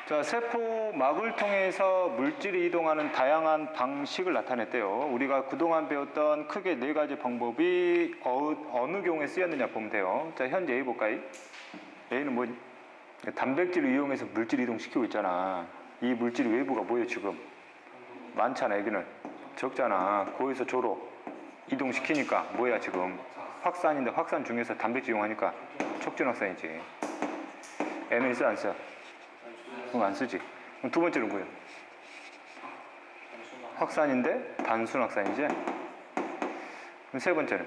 자, 세포막을 통해서 물질이 이동하는 다양한 방식을 나타냈대요. 우리가 그동안 배웠던 크게 네 가지 방법이 어느 경우에 쓰였느냐 보면 돼요. 자, 현재 A 볼까요? A는 뭐니? 단백질을 이용해서 물질 이동시키고 있잖아. 이 물질 외부가 뭐예요 지금? 많잖아. 여기는 적잖아. 고에서 조로 이동시키니까 뭐야 지금? 확산인데 확산 중에서 단백질 이용하니까 촉진 확산이지. N은 있어 안 써? 그럼 안 쓰지. 그럼 두 번째는 뭐예요? 확산인데 단순 확산이지. 그럼 세 번째는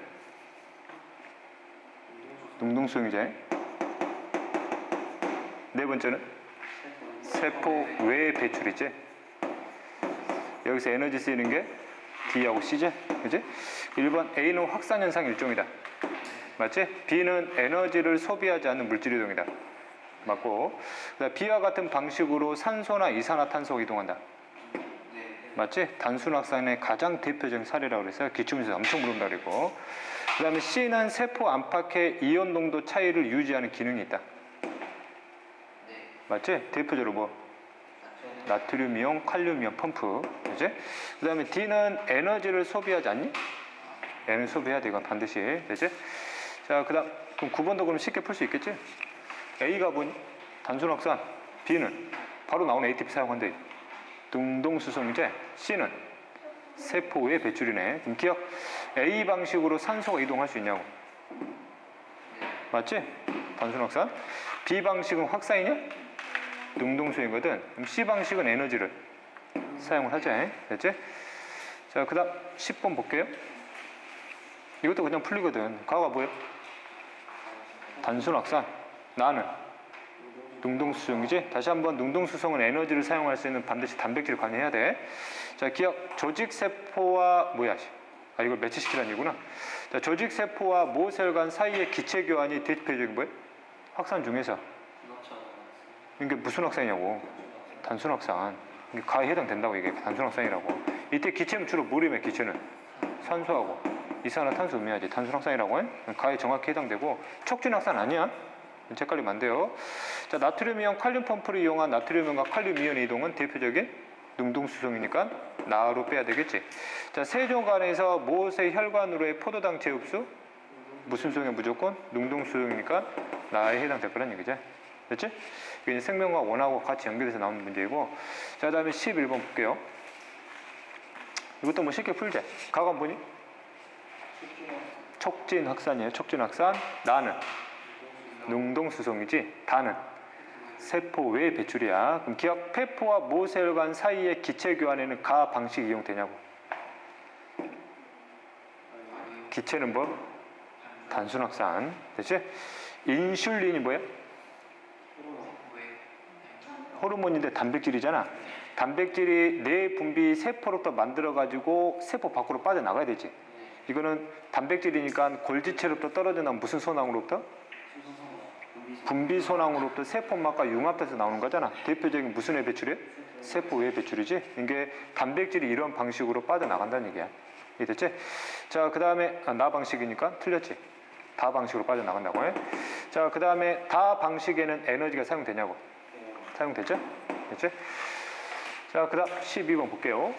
능동수용이지. 네 번째는 세포 외 배출이지. 여기서 에너지 쓰이는 게 D하고 C지, 그지? 1번 A는 확산 현상 일종이다. 맞지? B는 에너지를 소비하지 않는 물질 이동이다. 맞고, 그다음 B와 같은 방식으로 산소나 이산화탄소가 이동한다. 맞지? 단순 확산의 가장 대표적인 사례라고 그랬어요. 기출문제에서 엄청 물어본다 그랬고, 그 다음에 C는 세포 안팎의 이온 농도 차이를 유지하는 기능이 있다. 맞지? 대표적으로 뭐? 나트륨 이온, 칼륨 이온 펌프, 그지? 그 다음에 D는 에너지를 소비하지 않니? 에너지 소비해야 돼, 이건 반드시, 되지? 자, 그다음 그럼 9번도 그럼 쉽게 풀 수 있겠지? A가 뭐니? 단순 확산. B는 바로 나오는 ATP 사용한대. 능동수송이제. C는 세포의 배출이네. 그럼 기억. A 방식으로 산소가 이동할 수 있냐고. 맞지? 단순 확산. B 방식은 확산이냐? 능동수용이거든. 그럼 C 방식은 에너지를 사용을 하자. 됐지? 자, 그 다음 10번 볼게요. 이것도 그냥 풀리거든. 가가 뭐예요? 단순 확산. 나는 능동수송이지. 다시 한번 능동수송은 에너지를 사용할 수 있는 반드시 단백질을 관여해야 돼. 자, 기억. 조직세포와 뭐야? 이걸 매치시키라는 얘기구나. 자, 조직세포와 모세혈 간 사이의 기체 교환이 대표적인 뭐예요? 확산 중에서. 이게 무슨 확산이냐고. 단순 확산. 이게 가에 해당된다고 이게 단순 확산이라고. 이때 기체는 주로 뭐리면 기체는 산소하고 이산화탄소 의미하지. 단순 확산이라고 해. 가에 정확히 해당되고 촉진 확산 아니야. 헷갈리면 안 돼요. 자, 나트륨 이온 칼륨 펌프를 이용한 나트륨과 칼륨 이온의 이동은 대표적인 능동수송이니까 나로 빼야 되겠지. 자, 세조간에서 모세 혈관으로의 포도당 재흡수 무슨 수용이 무조건 능동수용이니까 나에 해당될 거란 얘기죠. 됐지? 이게 생명과 원하고 같이 연결돼서 나오는 문제이고. 자, 다음에 11번 볼게요. 이것도 뭐 쉽게 풀자. 가관 보니? 촉진 확산이에요. 촉진 확산. 나는 능동수송이지. 다는 세포 외 배출이야. 그럼 기억. 폐포와 모세혈관 사이의 기체 교환에는 가 방식이 이용되냐고. 기체는 뭐? 단순 확산. 됐지? 인슐린이 뭐야? 호르몬인데 단백질이잖아. 단백질이 내 분비 세포로부터 만들어가지고 세포 밖으로 빠져나가야 되지. 이거는 단백질이니까 골지체로부터 떨어져 나온 무슨 소낭으로부터? 분비 소낭으로부터 세포막과 융합돼서 나오는 거잖아. 대표적인 무슨 외 배출이에요? 세포 외 배출이지. 이게 단백질이 이런 방식으로 빠져나간다는 얘기야. 이해됐지? 자, 그 다음에 나 방식이니까 틀렸지. 다 방식으로 빠져나간다고 해. 자, 그 다음에 다 방식에는 에너지가 사용되냐고. 사용되죠? 됐지? 자, 그 다음 12번 볼게요.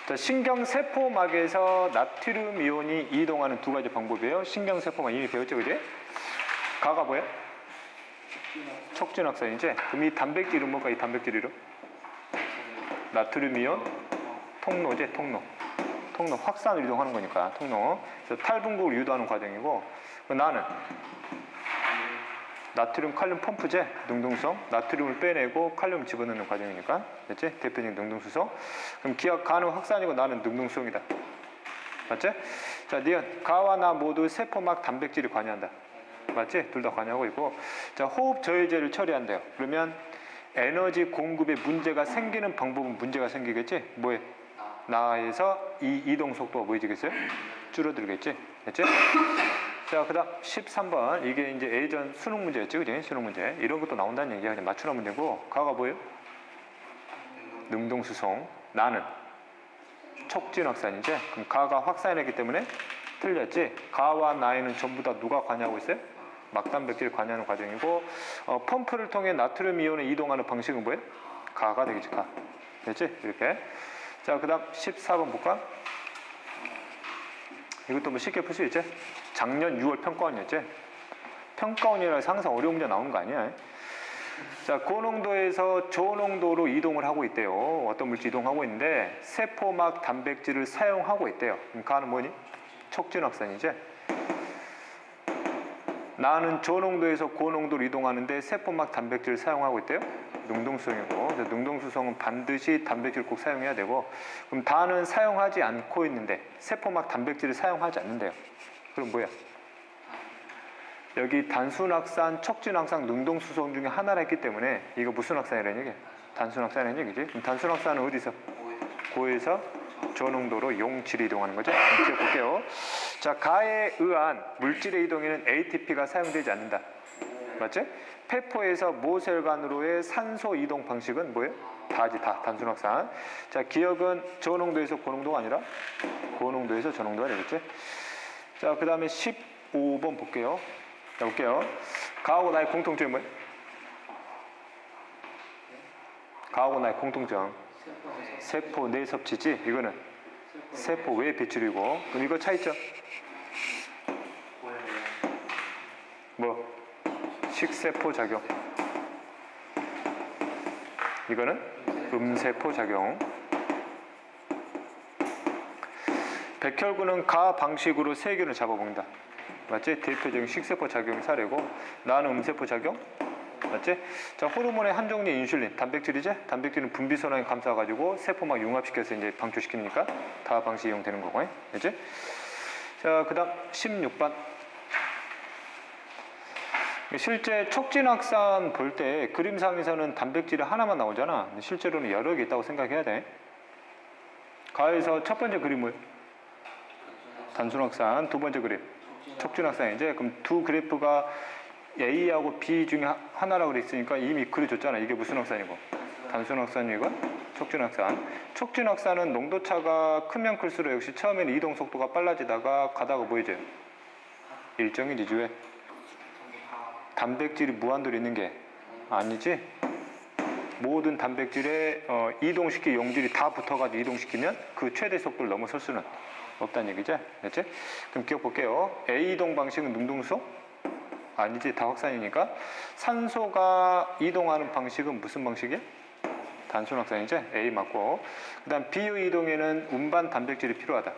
자, 신경세포막에서 나트륨 이온이 이동하는 두 가지 방법이에요. 신경세포막 이미 배웠죠, 그지? 가가 뭐야? 촉진 확산이지? 그럼 이 단백질 이름 뭐가 이 단백질 이름? 나트륨 이온 통로지, 통로. 통로, 확산을 이동하는 거니까, 통로. 그래서 탈분구를 유도하는 과정이고, 나는 나트륨 칼륨 펌프제, 능동수송. 나트륨을 빼내고 칼륨을 집어넣는 과정이니까. 됐지? 대표적인 능동수송. 그럼 기억 가는 확산이고 나는 능동수송이다. 맞지? 자, 니은 가와 나 모두 세포막 단백질이 관여한다. 맞지? 둘 다 관여하고 있고. 자, 호흡 저해제를 처리한대요. 그러면 에너지 공급에 문제가 생기는 방법은 문제가 생기겠지? 뭐에? 나에서 이 이동 속도가 뭐해지겠어요? 줄어들겠지? 됐지? 자, 그 다음 13번. 이게 이제 예전 수능 문제였지, 그지? 수능 문제. 이런 것도 나온다는 얘기야. 그냥 맞추는 문제고. 가가 뭐예요? 능동수송. 나는 촉진 확산이지? 그럼 가가 확산이기 때문에 틀렸지? 가와 나에는 전부 다 누가 관여하고 있어요? 막단백질이 관여하는 과정이고 펌프를 통해 나트륨 이온에 이동하는 방식은 뭐예요? 가가 되겠지. 가. 됐지? 이렇게. 자, 그 다음 14번 볼까? 이것도 뭐 쉽게 풀 수 있지? 작년 6월 평가원이었지? 평가원이라 해서 항상 어려운 문제 나오는 거 아니야? 자, 고농도에서 저농도로 이동을 하고 있대요. 어떤 물질 이동하고 있는데 세포막 단백질을 사용하고 있대요. 그럼 가는 뭐니? 촉진확산이지? 나는 저농도에서 고농도로 이동하는데 세포막 단백질을 사용하고 있대요. 능동수성이고, 능동수성은 반드시 단백질을 꼭 사용해야 되고, 그럼 다는 사용하지 않고 있는데 세포막 단백질을 사용하지 않는데요. 그럼 뭐야? 여기 단순확산, 촉진확산, 능동수성 중에 하나라 했기 때문에 이거 무슨 확산이라는 얘기야? 단순확산이라는 얘기지. 그럼 단순확산은 어디서? 고에서 저농도로 용질이 이동하는 거죠. 기억볼게요. 자, 가에 의한 물질의 이동에는 ATP가 사용되지 않는다. 맞지? 폐포에서 모세혈관으로의 산소 이동 방식은 뭐예요? 다지, 다 단순확산. 자, 기억은 저농도에서 고농도가 아니라 고농도에서 저농도가 되겠지? 자, 그 다음에 15번 볼게요. 자, 볼게요. 가하고 나의 공통점이 뭐예요? 가하고 나의 공통점. 세포 내 섭취지? 이거는 세포 외 배출이고. 그럼 이거 차이점? 뭐? 식세포 작용. 이거는 음세포 작용. 백혈구는 가 방식으로 세균을 잡아먹는다. 맞지? 대표적인 식세포 작용 사례고, 나는 음세포 작용. 맞지? 자, 호르몬의 한 종류의 인슐린, 단백질이지? 단백질은 분비 선항에 감싸가지고 세포막 융합시켜서 이제 방출시키니까 다 방식 이용되는 거고, 그렇지? 자, 그 다음 16번. 실제 촉진확산 볼 때 그림상에서는 단백질이 하나만 나오잖아. 근데 실제로는 여러 개 있다고 생각해야 돼. 가에서 첫 번째 그림 뭐예요? 단순확산. 두 번째 그림 촉진확산이지. 그럼 두 그래프가 A하고 B 중에 하나라고 그랬으니까 이미 그려줬잖아. 이게 무슨 확산이고? 단순확산이고 촉진확산. 촉진확산은 농도차가 크면 클수록 역시 처음에는 이동 속도가 빨라지다가 가다가 보이죠? 일정이지. 왜? 단백질이 무한대로 있는 게 아니지. 모든 단백질에 이동시킬 용질이 다 붙어가지고 이동시키면 그 최대 속도를 넘어설 수는 없다는 얘기죠. 됐지? 그럼 기억볼게요. A 이동 방식은 능동수? 아니지. 다 확산이니까. 산소가 이동하는 방식은 무슨 방식이야? 단순확산이지. A 맞고. 그 다음 B의 이동에는 운반 단백질이 필요하다.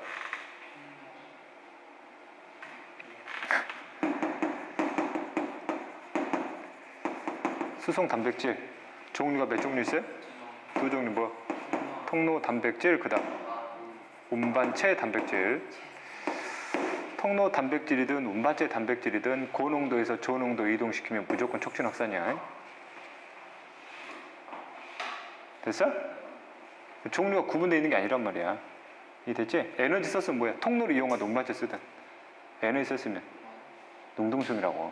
수송 단백질 종류가 몇 종류 있어요? 두 종류. 뭐? 통로 단백질, 그 다음 운반체 단백질. 통로 단백질이든 운반체 단백질이든 고농도에서 저농도 이동시키면 무조건 촉진확산이야. 됐어? 종류가 구분되어 있는 게 아니란 말이야. 이해됐지? 에너지 썼으면 뭐야? 통로를 이용하든 운반체 쓰든 에너지 썼으면 능동성이라고.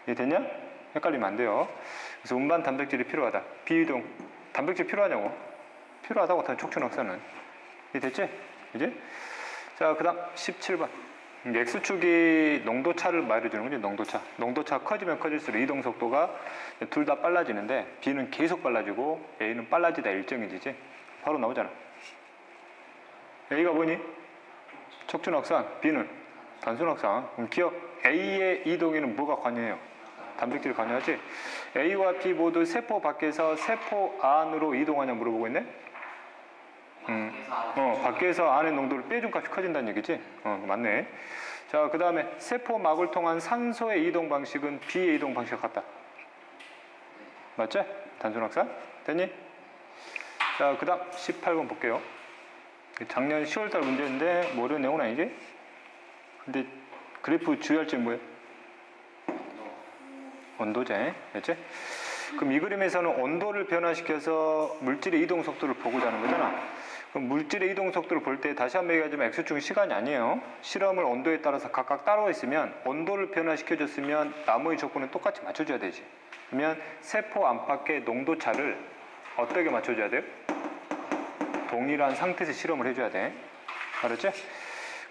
이해됐냐? 헷갈리면 안 돼요. 그래서 운반 단백질이 필요하다. 비이동 단백질 필요하냐고? 필요하다고 하는 촉진확산은. 이해됐지? 이제? 자, 그 다음 17번. X축이 농도차를 말해주는 거지. 농도차. 농도차가 커지면 커질수록 이동 속도가 둘 다 빨라지는데 B는 계속 빨라지고 A는 빨라지다 일정이지. 바로 나오잖아. A가 뭐니? 촉진확산. B는 단순확산. 그럼 기억. A의 이동에는 뭐가 관여해요? 단백질이 관여하지. A와 B 모두 세포 밖에서 세포 안으로 이동하냐 물어보고 있네. 밖에서 안의 농도를 빼준 값이 커진다는 얘기지. 맞네. 자, 그 다음에 세포막을 통한 산소의 이동 방식은 B의 이동 방식과 같다. 맞지? 단순확산. 됐니? 자, 그 다음 18번 볼게요. 작년 10월달 문제인데 뭐 어려운 내용은 아니지? 근데 그래프 주의할 점이 뭐예요? 온도제. 됐지? 그럼 이 그림에서는 온도를 변화시켜서 물질의 이동 속도를 보고자 하는 거잖아. 그럼 물질의 이동 속도를 볼 때 다시 한번 얘기하지만 X축은 시간이 아니에요. 실험을 온도에 따라서 각각 따로 있으면 온도를 변화시켜줬으면 나머지 조건은 똑같이 맞춰줘야 되지. 그러면 세포 안팎의 농도차를 어떻게 맞춰줘야 돼요? 동일한 상태에서 실험을 해줘야 돼. 알았지?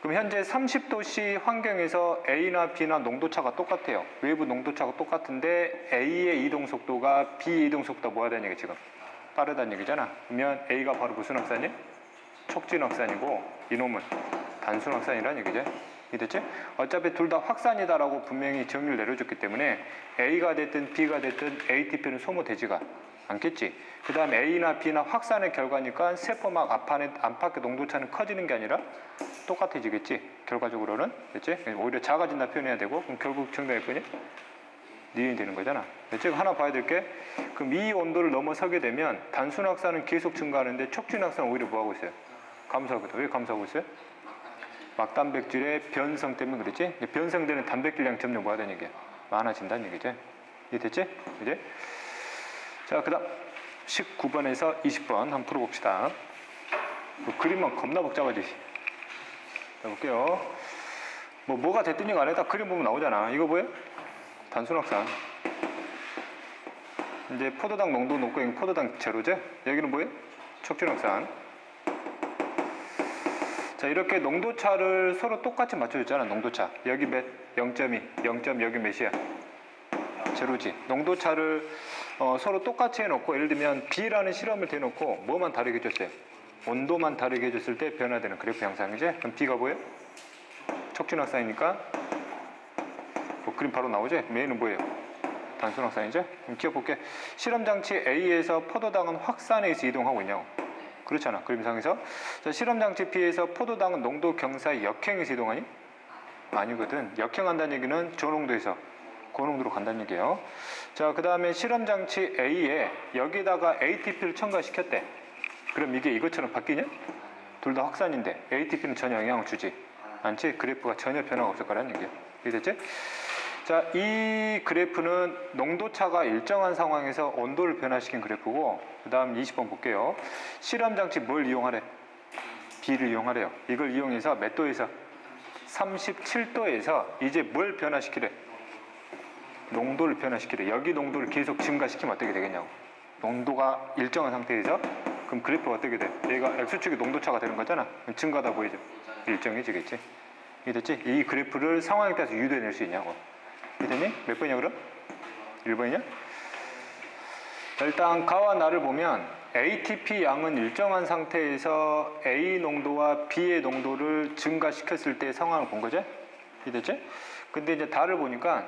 그럼 현재 30도씨 환경에서 A나 B나 농도차가 똑같아요. 외부 농도차가 똑같은데 A의 이동 속도가 B의 이동 속도가 뭐하다는 얘기 지금? 빠르다는 얘기잖아. 그러면 A가 바로 무슨 확산이? 촉진 확산이고 이놈은 단순 확산이라는 얘기죠. 이해됐지? 어차피 둘 다 확산이다라고 분명히 정의를 내려줬기 때문에 A가 됐든 B가 됐든 ATP는 소모되지가 않겠지. 그 다음에 A나 B나 확산의 결과니까 세포막 안팎의 농도차는 커지는 게 아니라 똑같아지겠지. 결과적으로는. 됐지? 오히려 작아진다 표현해야 되고 그럼 결국 정답이 뭐냐? 니은이 되는 거잖아. 됐지? 하나 봐야 될 게 그럼 이 온도를 넘어서게 되면 단순 확산은 계속 증가하는데 촉진 확산은 오히려 뭐하고 있어요? 감소하거든. 왜 감소하고 있어요? 막단백질의 변성 때문에 그랬지? 변성되는 단백질량 점점 뭐하다는 얘기야? 많아진다는 얘기지. 이해됐지? 이제 자, 그 다음 19번에서 20번 한번 풀어봅시다. 그림만 겁나 복잡하지. 자, 볼게요. 뭐가 됐든지 간에 다 그림 보면 나오잖아. 이거 뭐예요? 단순 확산. 이제 포도당 농도 높고 여기 포도당 제로죠? 여기는 뭐예요? 촉진 확산. 자, 이렇게 농도차를 서로 똑같이 맞춰줬잖아. 농도차. 여기 몇? 0.2. 0. 여기 몇이야? 제로지. 농도차를 서로 똑같이 해놓고 예를 들면 B라는 실험을 대놓고 뭐만 다르게 해줬어요? 온도만 다르게 해줬을 때 변화되는 그래프 양상이지? 그럼 B가 뭐예요? 촉진 확산이니까 그림 바로 나오지? 메인은 뭐예요? 단순 확산이죠? 그럼 기억볼게. 실험장치 A에서 포도당은 확산해서 이동하고 있냐고. 그렇잖아. 그림상에서. 자, 실험장치 B에서 포도당은 농도 경사의 역행에서 이동하니? 아니거든. 역행한다는 얘기는 저농도에서 고농도로 간다는 얘기예요. 자, 그 다음에 실험장치 A에 여기다가 ATP를 첨가시켰대. 그럼 이게 이것처럼 바뀌냐? 둘 다 확산인데 ATP는 전혀 영향을 주지 않지? 그래프가 전혀 변화가 없을 거라는 얘기예요. 이해됐지? 자, 이 그래프는 농도차가 일정한 상황에서 온도를 변화시킨 그래프고 그 다음 20번 볼게요. 실험장치 뭘 이용하래? B를 이용하래요. 이걸 이용해서 몇 도에서? 37도에서 이제 뭘 변화시키래? 농도를 변화시키래. 여기 농도를 계속 증가시키면 어떻게 되겠냐고. 농도가 일정한 상태에서 그럼 그래프가 어떻게 돼? 얘가 X축이 농도차가 되는 거잖아. 증가다 보이죠? 일정해지겠지. 이해됐지? 이 그래프를 상황에 따라서 유도해낼 수 있냐고. 이해됐니? 몇 번이냐 그럼? 1번이냐? 일단 가와 나를 보면 ATP 양은 일정한 상태에서 A 농도와 B의 농도를 증가시켰을 때 상황을 본 거지? 이해됐지? 근데 이제 다를 보니까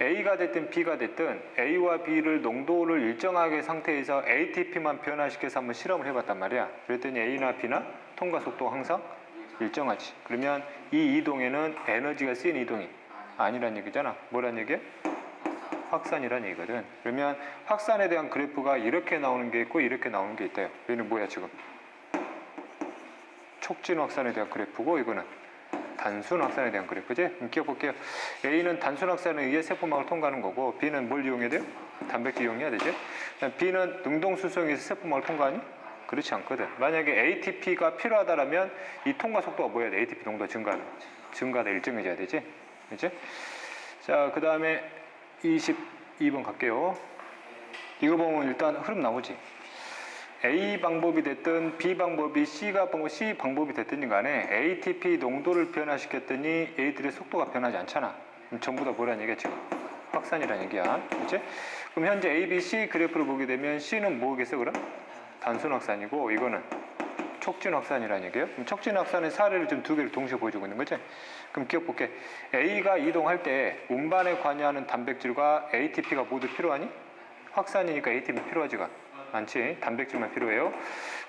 A가 됐든 B가 됐든 A와 B를 농도를 일정하게 상태에서 ATP만 변화시켜서 한번 실험을 해봤단 말이야. 그랬더니 A나 B나 통과 속도가 항상 일정하지. 그러면 이 이동에는 에너지가 쓰인 이동이 아니란 얘기잖아. 뭐란 얘기야? 확산이란 얘기거든. 그러면 확산에 대한 그래프가 이렇게 나오는 게 있고 이렇게 나오는 게 있대요. 얘는 뭐야 지금? 촉진 확산에 대한 그래프고 이거는 단순 확산에 대한 그래프지? 그럼 기억볼게요. A는 단순 확산에 의해 세포막을 통과하는 거고 B는 뭘 이용해야 돼요? 단백질 이용해야 되지? B는 능동수송에서 세포막을 통과하니? 그렇지 않거든. 만약에 ATP가 필요하다면 이 통과 속도가 뭐야 돼? ATP 농도 증가가 일정해져야 되지? 그렇지? 자, 그 다음에 22번 갈게요. 이거 보면 일단 흐름 나오지? A 방법이 됐든 B 방법이 C 방법이 됐든 간에 ATP 농도를 변화시켰더니 A들의 속도가 변하지 않잖아. 그럼 전부 다 뭐라는 얘기야 지금? 확산이라는 얘기야. 그렇지? 그럼 현재 A, B, C 그래프를 보게 되면 C는 뭐겠어 그럼? 단순 확산이고 이거는 촉진 확산이라는 얘기예요. 그럼 촉진 확산의 사례를 좀 두 개를 동시에 보여주고 있는 거지? 그럼 기억볼게. A가 이동할 때 운반에 관여하는 단백질과 ATP가 모두 필요하니? 확산이니까 ATP 필요하지가 않지. 단백질만 필요해요.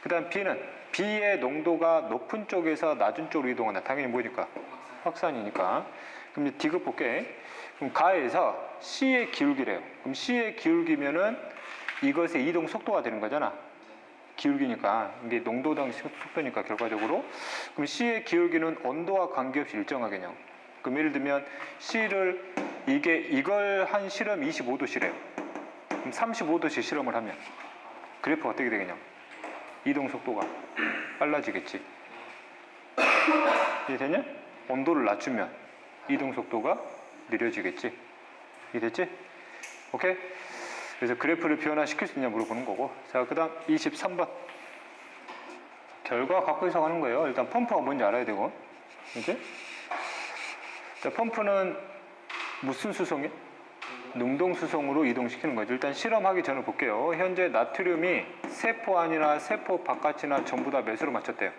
그 다음 B는 B의 농도가 높은 쪽에서 낮은 쪽으로 이동한다. 당연히 뭐니까? 확산이니까. 그럼 이제 D급 볼게. 그럼 가에서 C의 기울기래요. 그럼 C의 기울기면은 이것의 이동 속도가 되는 거잖아. 기울기니까 이게 농도당 속도니까 결과적으로. 그럼 C의 기울기는 온도와 관계없이 일정하겠냐. 그럼 예를 들면 C를 이걸 한 실험 25도시래요. 그럼 35도씩 실험을 하면 그래프가 어떻게 되겠냐? 이동 속도가 빨라지겠지. 이해되냐? 온도를 낮추면 이동 속도가 느려지겠지. 이해됐지? 오케이? 그래서 그래프를 변화시킬 수 있냐 물어보는 거고. 자, 그 다음 23번. 결과 갖고 해석하는 거예요. 일단 펌프가 뭔지 알아야 되고. 이제 자, 펌프는 무슨 수송이야? 능동 수송으로 이동시키는 거죠. 일단 실험하기 전에 볼게요. 현재 나트륨이 세포 안이나 세포 바깥이나 전부 다 몇으로 맞췄대요?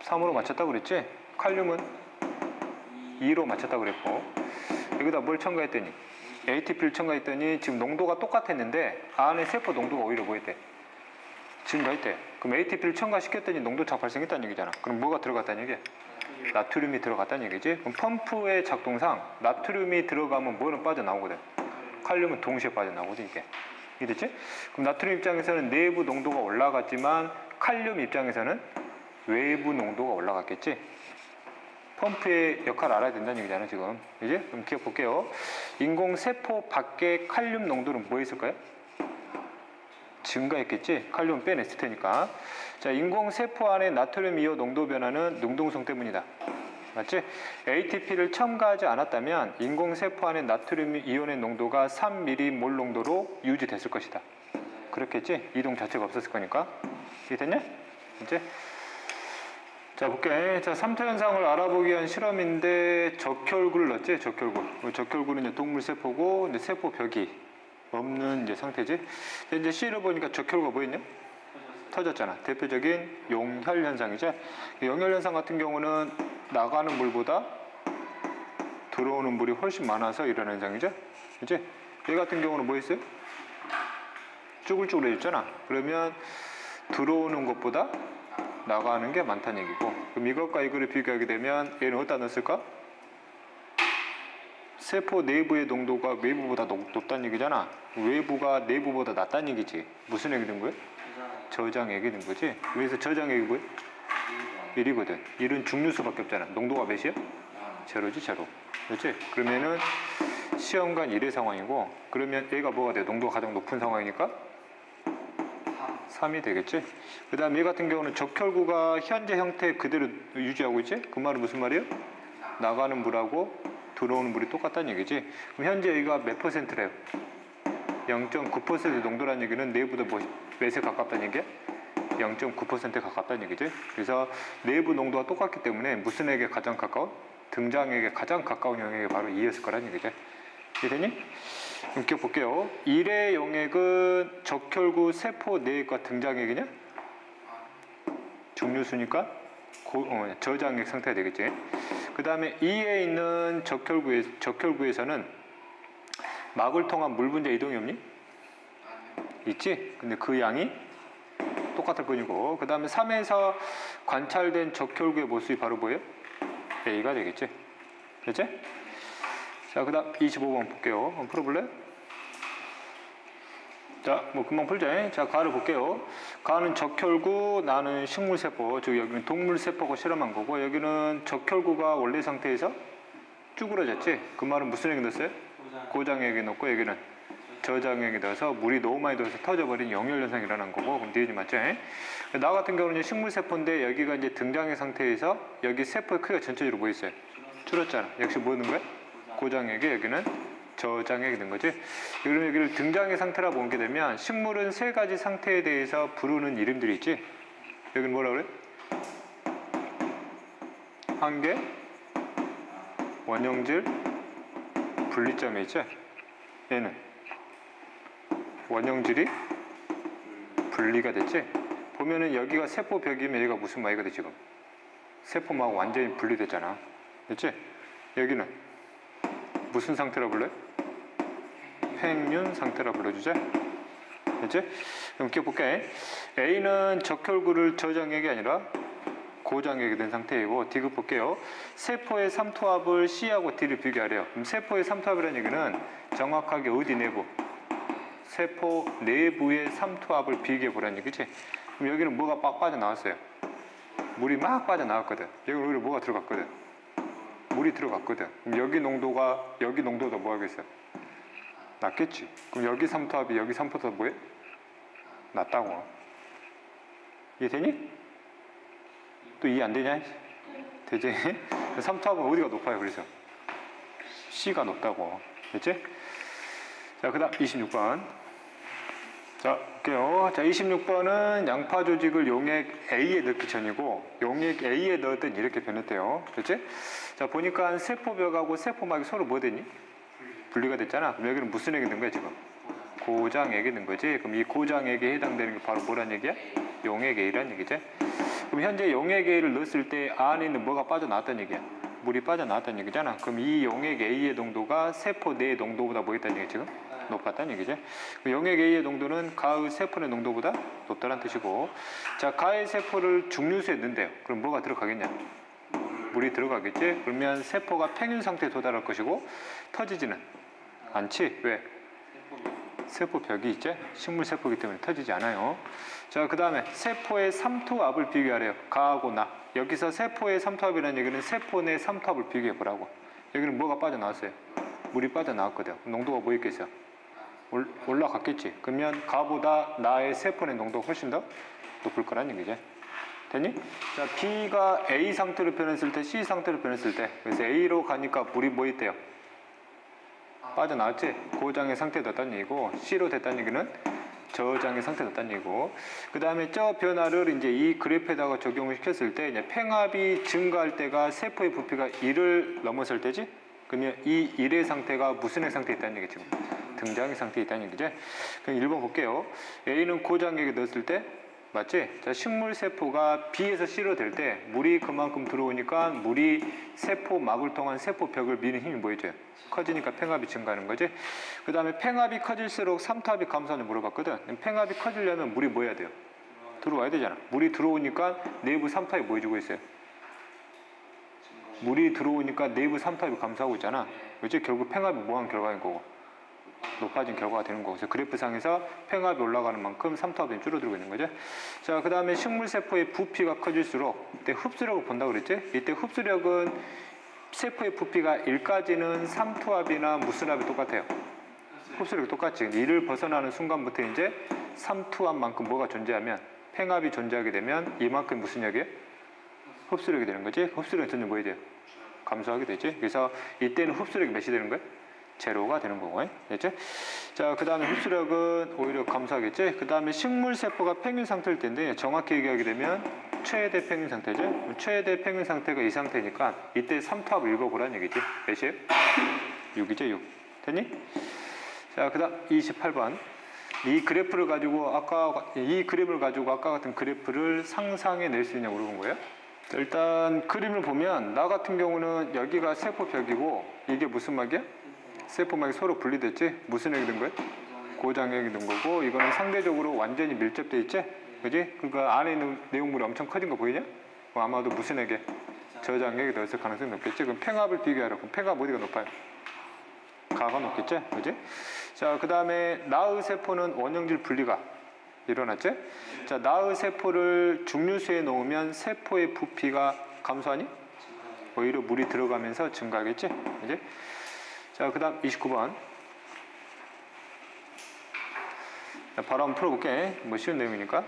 3으로 맞췄다고 그랬지? 칼륨은 2로 맞췄다고 그랬고, 여기다 뭘 첨가했더니 ATP를 첨가했더니 지금 농도가 똑같았는데 안에 세포 농도가 오히려 뭐였대? 증가했대. 그럼 ATP를 첨가시켰더니 농도차 발생했다는 얘기잖아. 그럼 뭐가 들어갔다는 얘기야? 나트륨이 들어갔다는 얘기지. 그럼 펌프의 작동상 나트륨이 들어가면 뭐는 빠져나오거든? 칼륨은 동시에 빠져나오거든. 이게 이해됐지? 그럼 나트륨 입장에서는 내부 농도가 올라갔지만 칼륨 입장에서는 외부 농도가 올라갔겠지. 펌프의 역할을 알아야 된다는 얘기잖아 지금. 이제 그럼 기억 볼게요. 인공세포 밖에 칼륨 농도는 뭐 했을까요? 증가했겠지. 칼륨 빼냈을 테니까. 자, 인공세포 안에 나트륨 이온 농도 변화는 능동성 때문이다. 맞지? ATP를 첨가하지 않았다면 인공세포 안에 나트륨 이온의 농도가 3mm몰 농도로 유지됐을 것이다. 그렇겠지? 이동 자체가 없었을 거니까. 이해됐냐? 이제 자, 볼게. 자, 3차 현상을 알아보기 위한 실험인데 적혈구를 넣었지? 적혈구. 적혈구는 이제 동물 세포고 이제 세포 벽이 없는 이제 상태지. 이제 C를 보니까 적혈구가 뭐였냐? 터졌잖아. 대표적인 용혈 현상이죠. 용혈 현상 같은 경우는 나가는 물보다 들어오는 물이 훨씬 많아서 일어나는 현상이죠. 이제 얘 같은 경우는 뭐 했어요? 쭈글쭈글해졌잖아. 그러면 들어오는 것보다 나가는 게 많다는 얘기고, 그럼 이것과 이거를 비교하게 되면 얘는 어디다 넣었을까? 세포 내부의 농도가 외부보다 높다는 얘기잖아. 외부가 내부보다 낮다는 얘기지. 무슨 얘기 된 거야? 저장 얘기 된 거지. 그래서 저장 얘기 뭐야? 1이거든. 1은 중류수밖에 없잖아. 농도가 몇이야? 제로지, 제로. 그렇지? 그러면은 시험관 1의 상황이고, 그러면 얘가 뭐가 돼? 농도가 가장 높은 상황이니까 3이 되겠지? 그 다음 얘 같은 경우는 적혈구가 현재 형태 그대로 유지하고 있지? 그 말은 무슨 말이에요? 나가는 물하고 들어오는 물이 똑같다는 얘기지. 그럼 현재 여기가 몇 퍼센트래요? 0.9% 농도라는 얘기는 내부도 몇에 가깝다는 얘기야? 0.9%에 가깝다는 얘기지. 그래서 내부 농도가 똑같기 때문에 무슨 액에 가장 가까운? 등장액에 가장 가까운 용액이 바로 2였을 거라는 얘기죠. 이해되니? 그럼 기억 볼게요. 1의 용액은 적혈구 세포 내액과 등장액이냐? 중류수니까 저장액 상태가 되겠지. 그 다음에 2에 있는 적혈구에서는 막을 통한 물 분자 이동이 없니? 있지? 근데 그 양이 똑같을 뿐이고, 그 다음에 3에서 관찰된 적혈구의 모습이 바로 뭐예요? A가 되겠지. 됐지? 자, 그 다음 25번 볼게요. 한번 풀어볼래? 자, 뭐 금방 풀자. 자, 가를 볼게요. 가는 적혈구, 나는 식물세포, 즉 여기는 동물세포가 실험한 거고, 여기는 적혈구가 원래 상태에서 쭈그러졌지. 그 말은 무슨 얘기 넣었어요? 고장액에 넣고, 여기는 저장액에 넣어서 물이 너무 많이 들어서 터져버린 용혈 현상이 일어난 거고. 그럼 뒤에 맞죠? 나 같은 경우는 식물세포인데 여기가 이제 등장의 상태에서 여기 세포의 크기가 전체적으로 뭐 있어요? 줄었잖아. 역시 뭐 넣는 거야? 고장액에, 여기는 저장액이 된 거지. 그럼 여기를 등장의 상태라고 보게 되면 식물은 세 가지 상태에 대해서 부르는 이름들이 있지. 여기는 뭐라 그래? 한계, 원형질, 분리점에 있죠. 얘는 원형질이 분리가 됐지. 보면은 여기가 세포벽이면 얘가 무슨 마이가 돼 지금? 세포막 완전히 분리됐잖아. 됐지? 여기는 무슨 상태라 불러요? 팽윤 상태라 불러주자. 됐지? 그럼 기억볼게. A는 적혈구를 저장액이 아니라 고장액이 된 상태이고, D급 볼게요. 세포의 삼투압을 C하고 D를 비교하래요. 그럼 세포의 삼투압이라는 얘기는 정확하게 어디 내부? 세포 내부의 삼투압을 비교해보라는 얘기지. 그럼 여기는 뭐가 빡 빠져나왔어요? 물이 막 빠져나왔거든. 여기 오히려 뭐가 들어갔거든? 물이 들어갔거든. 그럼 여기 농도도 뭐 하겠어요? 낮겠지. 그럼 여기 삼투압이 여기 삼투압 뭐해? 낮다고. 이해되니? 또 이해 안 되냐? 되지? 삼투압은 어디가 높아요? 그래서 C가 높다고. 됐지? 자, 그 다음 26번. 자, 볼게요. 자, 26번은 양파 조직을 용액 A에 넣기 전이고 용액 A에 넣었더니 이렇게 변했대요. 그렇지? 자, 보니까 세포벽하고 세포막이 서로 뭐 되니? 분리가 됐잖아. 그럼 여기는 무슨 액이 된 거야, 지금? 고장액이 된 거지. 그럼 이 고장액에 해당되는 게 바로 뭐란 얘기야? 용액 A란 얘기지. 그럼 현재 용액 A를 넣었을 때 안에 있는 뭐가 빠져나왔다는 얘기야? 물이 빠져나왔다는 얘기잖아. 그럼 이 용액 A의 농도가 세포 내의 농도보다 뭐 있다는 얘기 지금? 높았다는 얘기죠. 용액 A의 농도는 가의 세포 내 농도보다 높다는 뜻이고, 자, 가의 세포를 중류수에 넣는데요. 그럼 뭐가 들어가겠냐? 물이 들어가겠지? 그러면 세포가 팽윤 상태에 도달할 것이고 터지지는 않지? 왜? 세포벽이 있지? 식물 세포이기 때문에 터지지 않아요. 자, 그 다음에 세포의 삼투압을 비교하래요. 가하고 나. 여기서 세포의 삼투압이라는 얘기는 세포 내 삼투압을 비교해 보라고. 여기는 뭐가 빠져나왔어요? 물이 빠져나왔거든. 농도가 뭐 있겠어요? 올라갔겠지. 그러면 가보다 나의 세포 내 농도가 훨씬 더 높을 거란 얘기지. 됐니? 자, B가 A 상태로 변했을 때, C 상태로 변했을 때, 그래서 A로 가니까 물이 뭐 있대요? 빠져나왔지? 고장의 상태에 됐다는 얘기고, C로 됐다는 얘기는 저장의 상태에 됐다는 얘기고, 그 다음에 저 변화를 이제 이 그래프에다가 적용을 시켰을 때, 이제 팽합이 증가할 때가 세포의 부피가 1을 넘어설 때지? 그러면 이 1의 상태가 무슨 의 상태에 있다는 얘기지? 등장의 상태에 있다는 얘기죠. 그럼 1번 볼게요. A는 고장액에 넣었을 때, 맞지? 자, 식물 세포가 B에서 C로 될 때 물이 그만큼 들어오니까 물이 세포막을 통한 세포벽을 미는 힘이 뭐였죠? 커지니까 팽합이 증가하는 거지. 그 다음에 팽합이 커질수록 삼투압이 감소하는 물어봤거든. 팽합이 커지려면 물이 뭐 해야 돼요? 들어와야 되잖아. 물이 들어오니까 내부 삼투압이 뭐 해주고 있어요? 물이 들어오니까 내부 삼투압이 감소하고 있잖아. 그렇지? 결국 팽합이 뭐한 결과인 거고? 높아진 결과가 되는 거고. 그래서 그래프상에서 팽합이 올라가는 만큼 삼투압이 줄어들고 있는 거죠. 자, 그 다음에 식물세포의 부피가 커질수록 이때 흡수력을 본다고 그랬지? 이때 흡수력은 세포의 부피가 1까지는 삼투압이나 무슨 합이 똑같아요? 흡수력이 똑같지. 1을 벗어나는 순간부터 이제 삼투압만큼 뭐가 존재하면 팽합이 존재하게 되면 이만큼 무슨 역이에요? 흡수력이 되는 거지. 흡수력이 점점 뭐 해야 돼요? 감소하게 되지. 그래서 이때는 흡수력이 몇이 되는 거예요? 제로가 되는 거고, 됐죠? 자, 그 다음에 흡수력은 오히려 감소하겠지? 그 다음에 식물세포가 팽윤 상태일 텐데, 정확히 얘기하게 되면 최대 팽윤 상태죠? 최대 팽윤 상태가 이 상태니까 이때 삼투압을 읽어보라는 얘기지. 몇이에요? 6이죠, 6. 됐니? 자, 그 다음 28번. 이 그래프를 가지고 아까 같은 그래프를 상상해 낼 수 있냐고 물어본 거예요. 일단 그림을 보면 나 같은 경우는 여기가 세포벽이고 이게 무슨 막이야? 세포막이 서로 분리됐지? 무슨 액이 된 거야? 고장액이 된 거고, 이거는 상대적으로 완전히 밀접돼 있지? 그지? 그러니까 안에 있는 내용물이 엄청 커진 거 보이냐? 아마도 무슨 액에? 저장액이 넣었을 가능성이 높겠지? 그럼 팽합을 비교하라. 그럼 팽합 어디가 높아요? 가가 높겠지? 그지? 자, 그 다음에 나의 세포는 원형질 분리가 일어났지? 자, 나의 세포를 중류수에 놓으면 세포의 부피가 감소하니? 오히려 물이 들어가면서 증가하겠지? 그지? 자, 그 다음 29번. 자, 바로 한번 풀어볼게. 뭐 쉬운 내용이니까.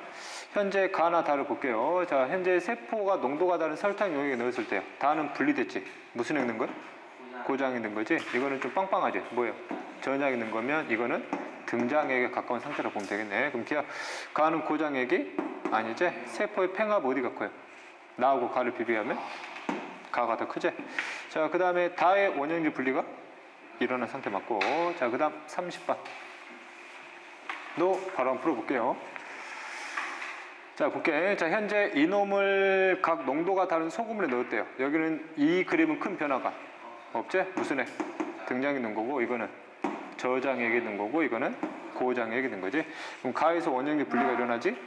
현재 가나 다를 볼게요. 자, 현재 세포가 농도가 다른 설탕 용액에 넣었을 때요. 다는 분리됐지. 무슨 액 넣은 거야? 고장이 넣은 거지. 이거는 좀 빵빵하지. 뭐예요? 전향이 넣은 거면 이거는 등장액에 가까운 상태라고 보면 되겠네. 그럼 기억. 가는 고장액이 아니지. 세포의 팽합 어디가 커요? 나하고 가를 비교하면 가가 더 크지. 자, 그 다음에 다의 원형질 분리가 일어난 상태 맞고. 자, 그 다음 30번 너 바로 한번 풀어볼게요. 자, 볼게. 자, 현재 이놈을 각 농도가 다른 소금물에 넣었대요. 여기는 이 그림은 큰 변화가 없지? 무슨 애? 등장이 된 거고, 이거는 저장액이 된 거고, 이거는 고장액이 된 거지. 그럼 가에서 원형질 분리가 일어나지?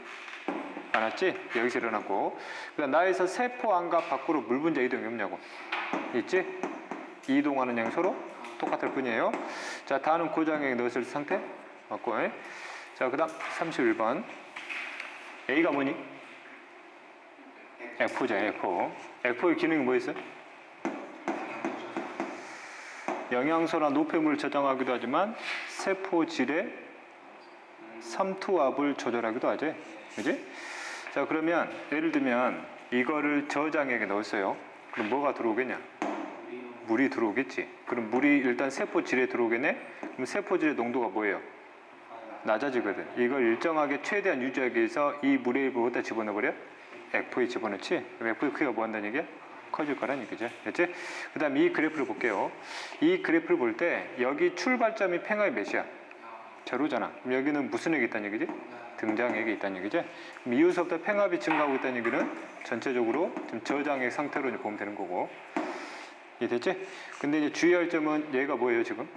않았지? 여기서 일어났고. 그다음 나에서 세포 안과 밖으로 물 분자 이동이 없냐고. 있지? 이동하는 양이 서로 똑같을 뿐이에요. 자, 다는 고장액 넣었을 상태 맞고. 자, 그 다음 31번. A가 뭐니? F죠, F. F의 기능이 뭐 있어요? 영양소나 노폐물을 저장하기도 하지만 세포질의 삼투압을 조절하기도 하지. 그지? 자, 그러면 예를 들면 이거를 저장액에 넣었어요. 그럼 뭐가 들어오겠냐? 물이 들어오겠지. 그럼 물이 일단 세포질에 들어오겠네? 그럼 세포질의 농도가 뭐예요? 낮아지거든. 이걸 일정하게 최대한 유지하기 위해서 이 물의 일부 어디다 집어넣어버려? F에 집어넣지. 그럼 F의 크기가 뭐 한다는 얘기야? 커질 거란 얘기죠. 됐지? 그 다음 이 그래프를 볼게요. 이 그래프를 볼 때 여기 출발점이 팽합이 몇이야? 제로잖아. 그럼 여기는 무슨 액이 있다는 얘기지? 등장액이 있다는 얘기지? 그럼 이후서부터 팽합이 증가하고 있다는 얘기는 전체적으로 지금 저장액 상태로 이제 보면 되는 거고. 이해됐지? 근데 이제 주의할 점은 얘가 뭐예요 지금?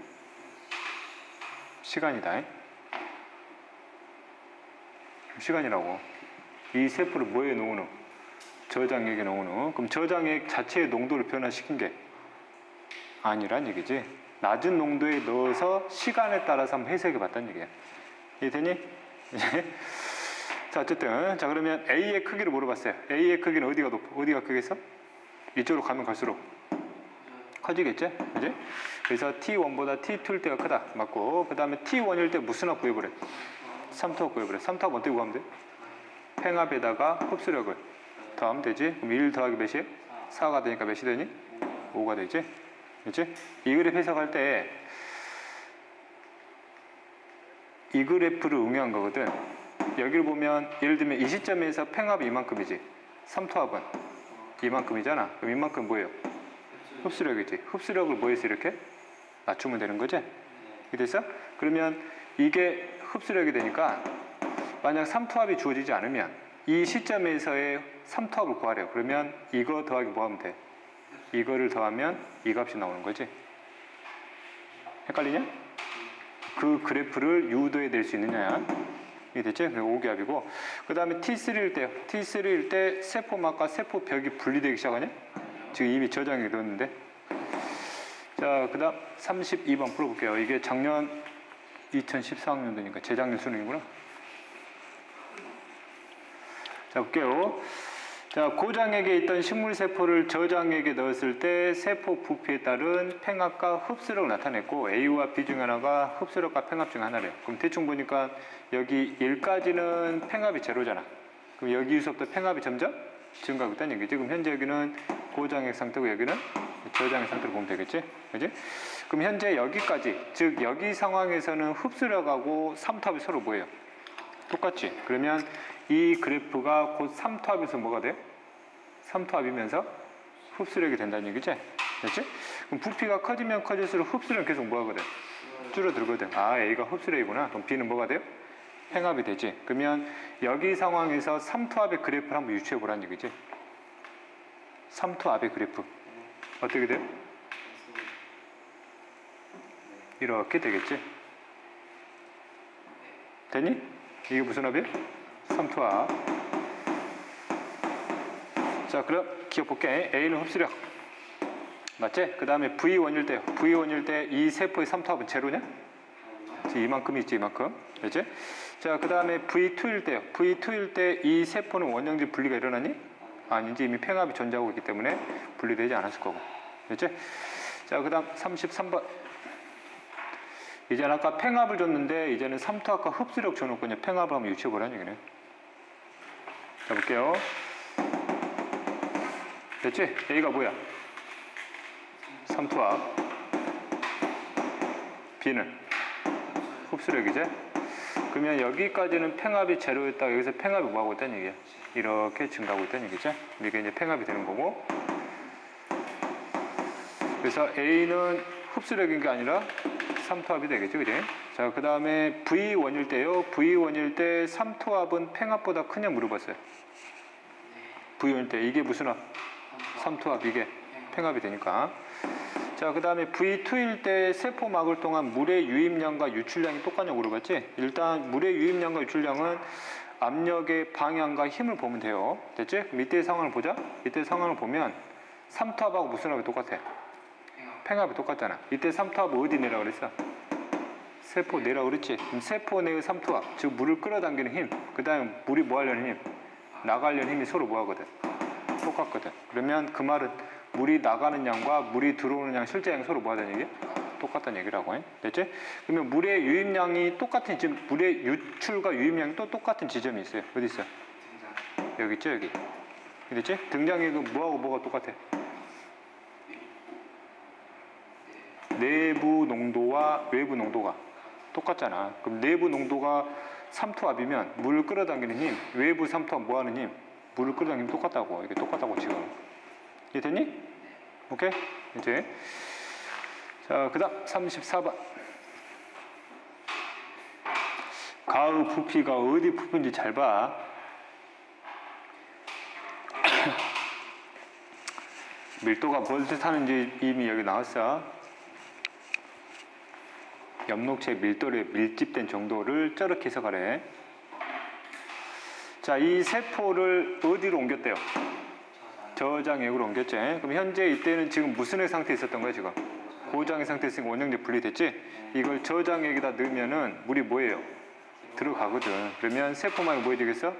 시간이다. 시간이라고. 이 세포를 뭐에 넣으노? 저장액에 넣으노. 그럼 저장액 자체의 농도를 변화시킨 게 아니란 얘기지. 낮은 농도에 넣어서 시간에 따라서 한번 해석해 봤다는 얘기야. 이해되니? 자, 어쨌든 자 그러면 A의 크기를 물어봤어요. A의 크기는 어디가 크겠어? 이쪽으로 가면 갈수록 커지겠지? 그지? 그래서 T1보다 T2일 때가 크다. 맞고, 그 다음에 T1일 때 무슨 합 구해버려? 삼투합 구해버려. 삼투합 어떻게 구하면 돼? 팽합에다가 흡수력을 더하면 되지? 그럼 1 더하기 몇이에요? 4가 되니까 몇이 되니? 5가 되지? 그치? 이 그래프 해석할 때 이 그래프를 응용한 거거든. 여기를 보면 예를 들면 이 시점에서 팽합이 이만큼이지. 삼투합은 이만큼이잖아. 그럼 이만큼 뭐예요? 흡수력이지. 흡수력을 뭐해서 이렇게 낮추면 되는 거지? 이게 됐어? 그러면 이게 흡수력이 되니까 만약 삼투합이 주어지지 않으면 이 시점에서의 삼투합을 구하래요. 그러면 이거 더하기 뭐 하면 돼? 이거를 더하면 이 값이 나오는 거지. 헷갈리냐? 그 그래프를 유도에 낼 수 있느냐? 이게 됐지? 5기압이고 그 다음에 T3일 때요. T3일 때 세포막과 세포벽이 분리되기 시작하냐? 지금 이미 저장이 되었는데. 자, 그 다음 32번 풀어볼게요. 이게 작년 2014학년도니까 재작년 수능이구나. 자, 볼게요. 자, 고장액에 있던 식물세포를 저장액에 넣었을 때 세포 부피에 따른 팽합과 흡수력을 나타냈고 A와 B 중 하나가 흡수력과 팽합 중 하나래요. 그럼 대충 보니까 여기 1까지는 팽합이 제로잖아. 그럼 여기서부터 팽합이 점점 증가하고 있다는 얘기지. 그럼 현재 여기는 고장액 상태고 여기는 저장액 상태로 보면 되겠지. 그지? 그럼 현재 여기까지, 즉 여기 상황에서는 흡수력하고 삼투합이 서로 뭐예요? 똑같지. 그러면 이 그래프가 곧 삼투합에서 뭐가 돼? 삼투합이면서 흡수력이 된다는 얘기지? 됐지? 그럼 부피가 커지면 커질수록 흡수력은 계속 뭐 하거든? 줄어들거든. 아, A가 흡수력이구나. 그럼 B는 뭐가 돼요? 팽합이 되지. 그러면 여기 상황에서 삼투합의 그래프를 한번 유추해 보라는 얘기지. 삼투합의 그래프. 어떻게 돼요? 이렇게 되겠지. 되니? 이게 무슨 합이에요? 삼투합. 자, 그럼 기억 볼게. A는 흡수력. 맞지? 그 다음에 V1일 때요. V1일 때 이 세포의 삼투합은 제로냐? 이만큼 있지, 이만큼. 그치? 자, 그 다음에 V2일 때요. V2일 때 이 세포는 원형질 분리가 일어나니? 아닌지 이미 팽합이 존재하고 있기 때문에 분리되지 않았을 거고. 그치? 자, 그 다음 33번. 이제는 아까 팽합을 줬는데 이제는 삼투합과 흡수력 줘놓고 그냥 팽합을 한번 유추해보라는 얘기네. 자, 볼게요. 됐지? A가 뭐야? 삼투합. B는 흡수력이지? 그러면 여기까지는 팽합이 제로였다가 여기서 팽합이 뭐하고 있다는 얘기야? 이렇게 증가하고 있다는 얘기죠? 이게 이제 팽합이 되는 거고. 그래서 A는 흡수력인 게 아니라 삼투합이 되겠죠, 그지? 자, 그 다음에 V1일 때요. V1일 때 삼투합은 팽합보다 크냐 물어봤어요. V1일 때 이게 무슨 합? 삼투합, 이게 팽합이 되니까. 자, 그 다음에 V2일 때 세포막을 통한 물의 유입량과 유출량이 똑같냐고 물어봤지? 일단 물의 유입량과 유출량은 압력의 방향과 힘을 보면 돼요. 됐지? 그럼 이때의 상황을 보자. 이때 상황을 보면 삼투합하고 무슨 합이 똑같아? 팽합이 똑같잖아. 이때 삼투합을 어디 내라고 그랬어? 세포 내라고 그랬지? 그럼 세포 내의 삼투합, 즉 물을 끌어당기는 힘, 그 다음에 물이 뭐 하려는 힘? 나가려는 힘이 서로 뭐 하거든? 똑같거든. 그러면 그 말은 물이 나가는 양과 물이 들어오는 양, 실제 양 서로 뭐 하다는 얘기야? 똑같다는 얘기라고 해. 됐지? 그러면 물의 유입량이 똑같은, 지금 물의 유출과 유입량이 또 똑같은 지점이 있어요. 어디 있어? 여기 있죠, 여기. 됐지? 등장액은 뭐하고 뭐가 똑같아? 내부 농도와 외부 농도가 똑같잖아. 그럼 내부 농도가 삼투압이면 물을 끌어당기는 힘, 외부 삼투압 뭐 하는 힘? 물을 끌어당기면 똑같다고. 이게 똑같다고 지금. 이해됐니? 오케이? 이제 자, 그 다음 34번. 가의 부피가 어디 부피인지 잘 봐. 밀도가 뭘 뜻하는지 이미 여기 나왔어. 엽록체 밀도의 밀집된 정도를 저렇게 해석하래. 자, 이 세포를 어디로 옮겼대요? 저장액으로 옮겼지. 그럼 현재 이때는 지금 무슨 액 상태에 있었던 거야 지금? 고장액 상태에 있으니까 원형제 분리됐지? 이걸 저장액에다 넣으면은 물이 뭐예요? 들어가거든. 그러면 세포망이 뭐 되겠어?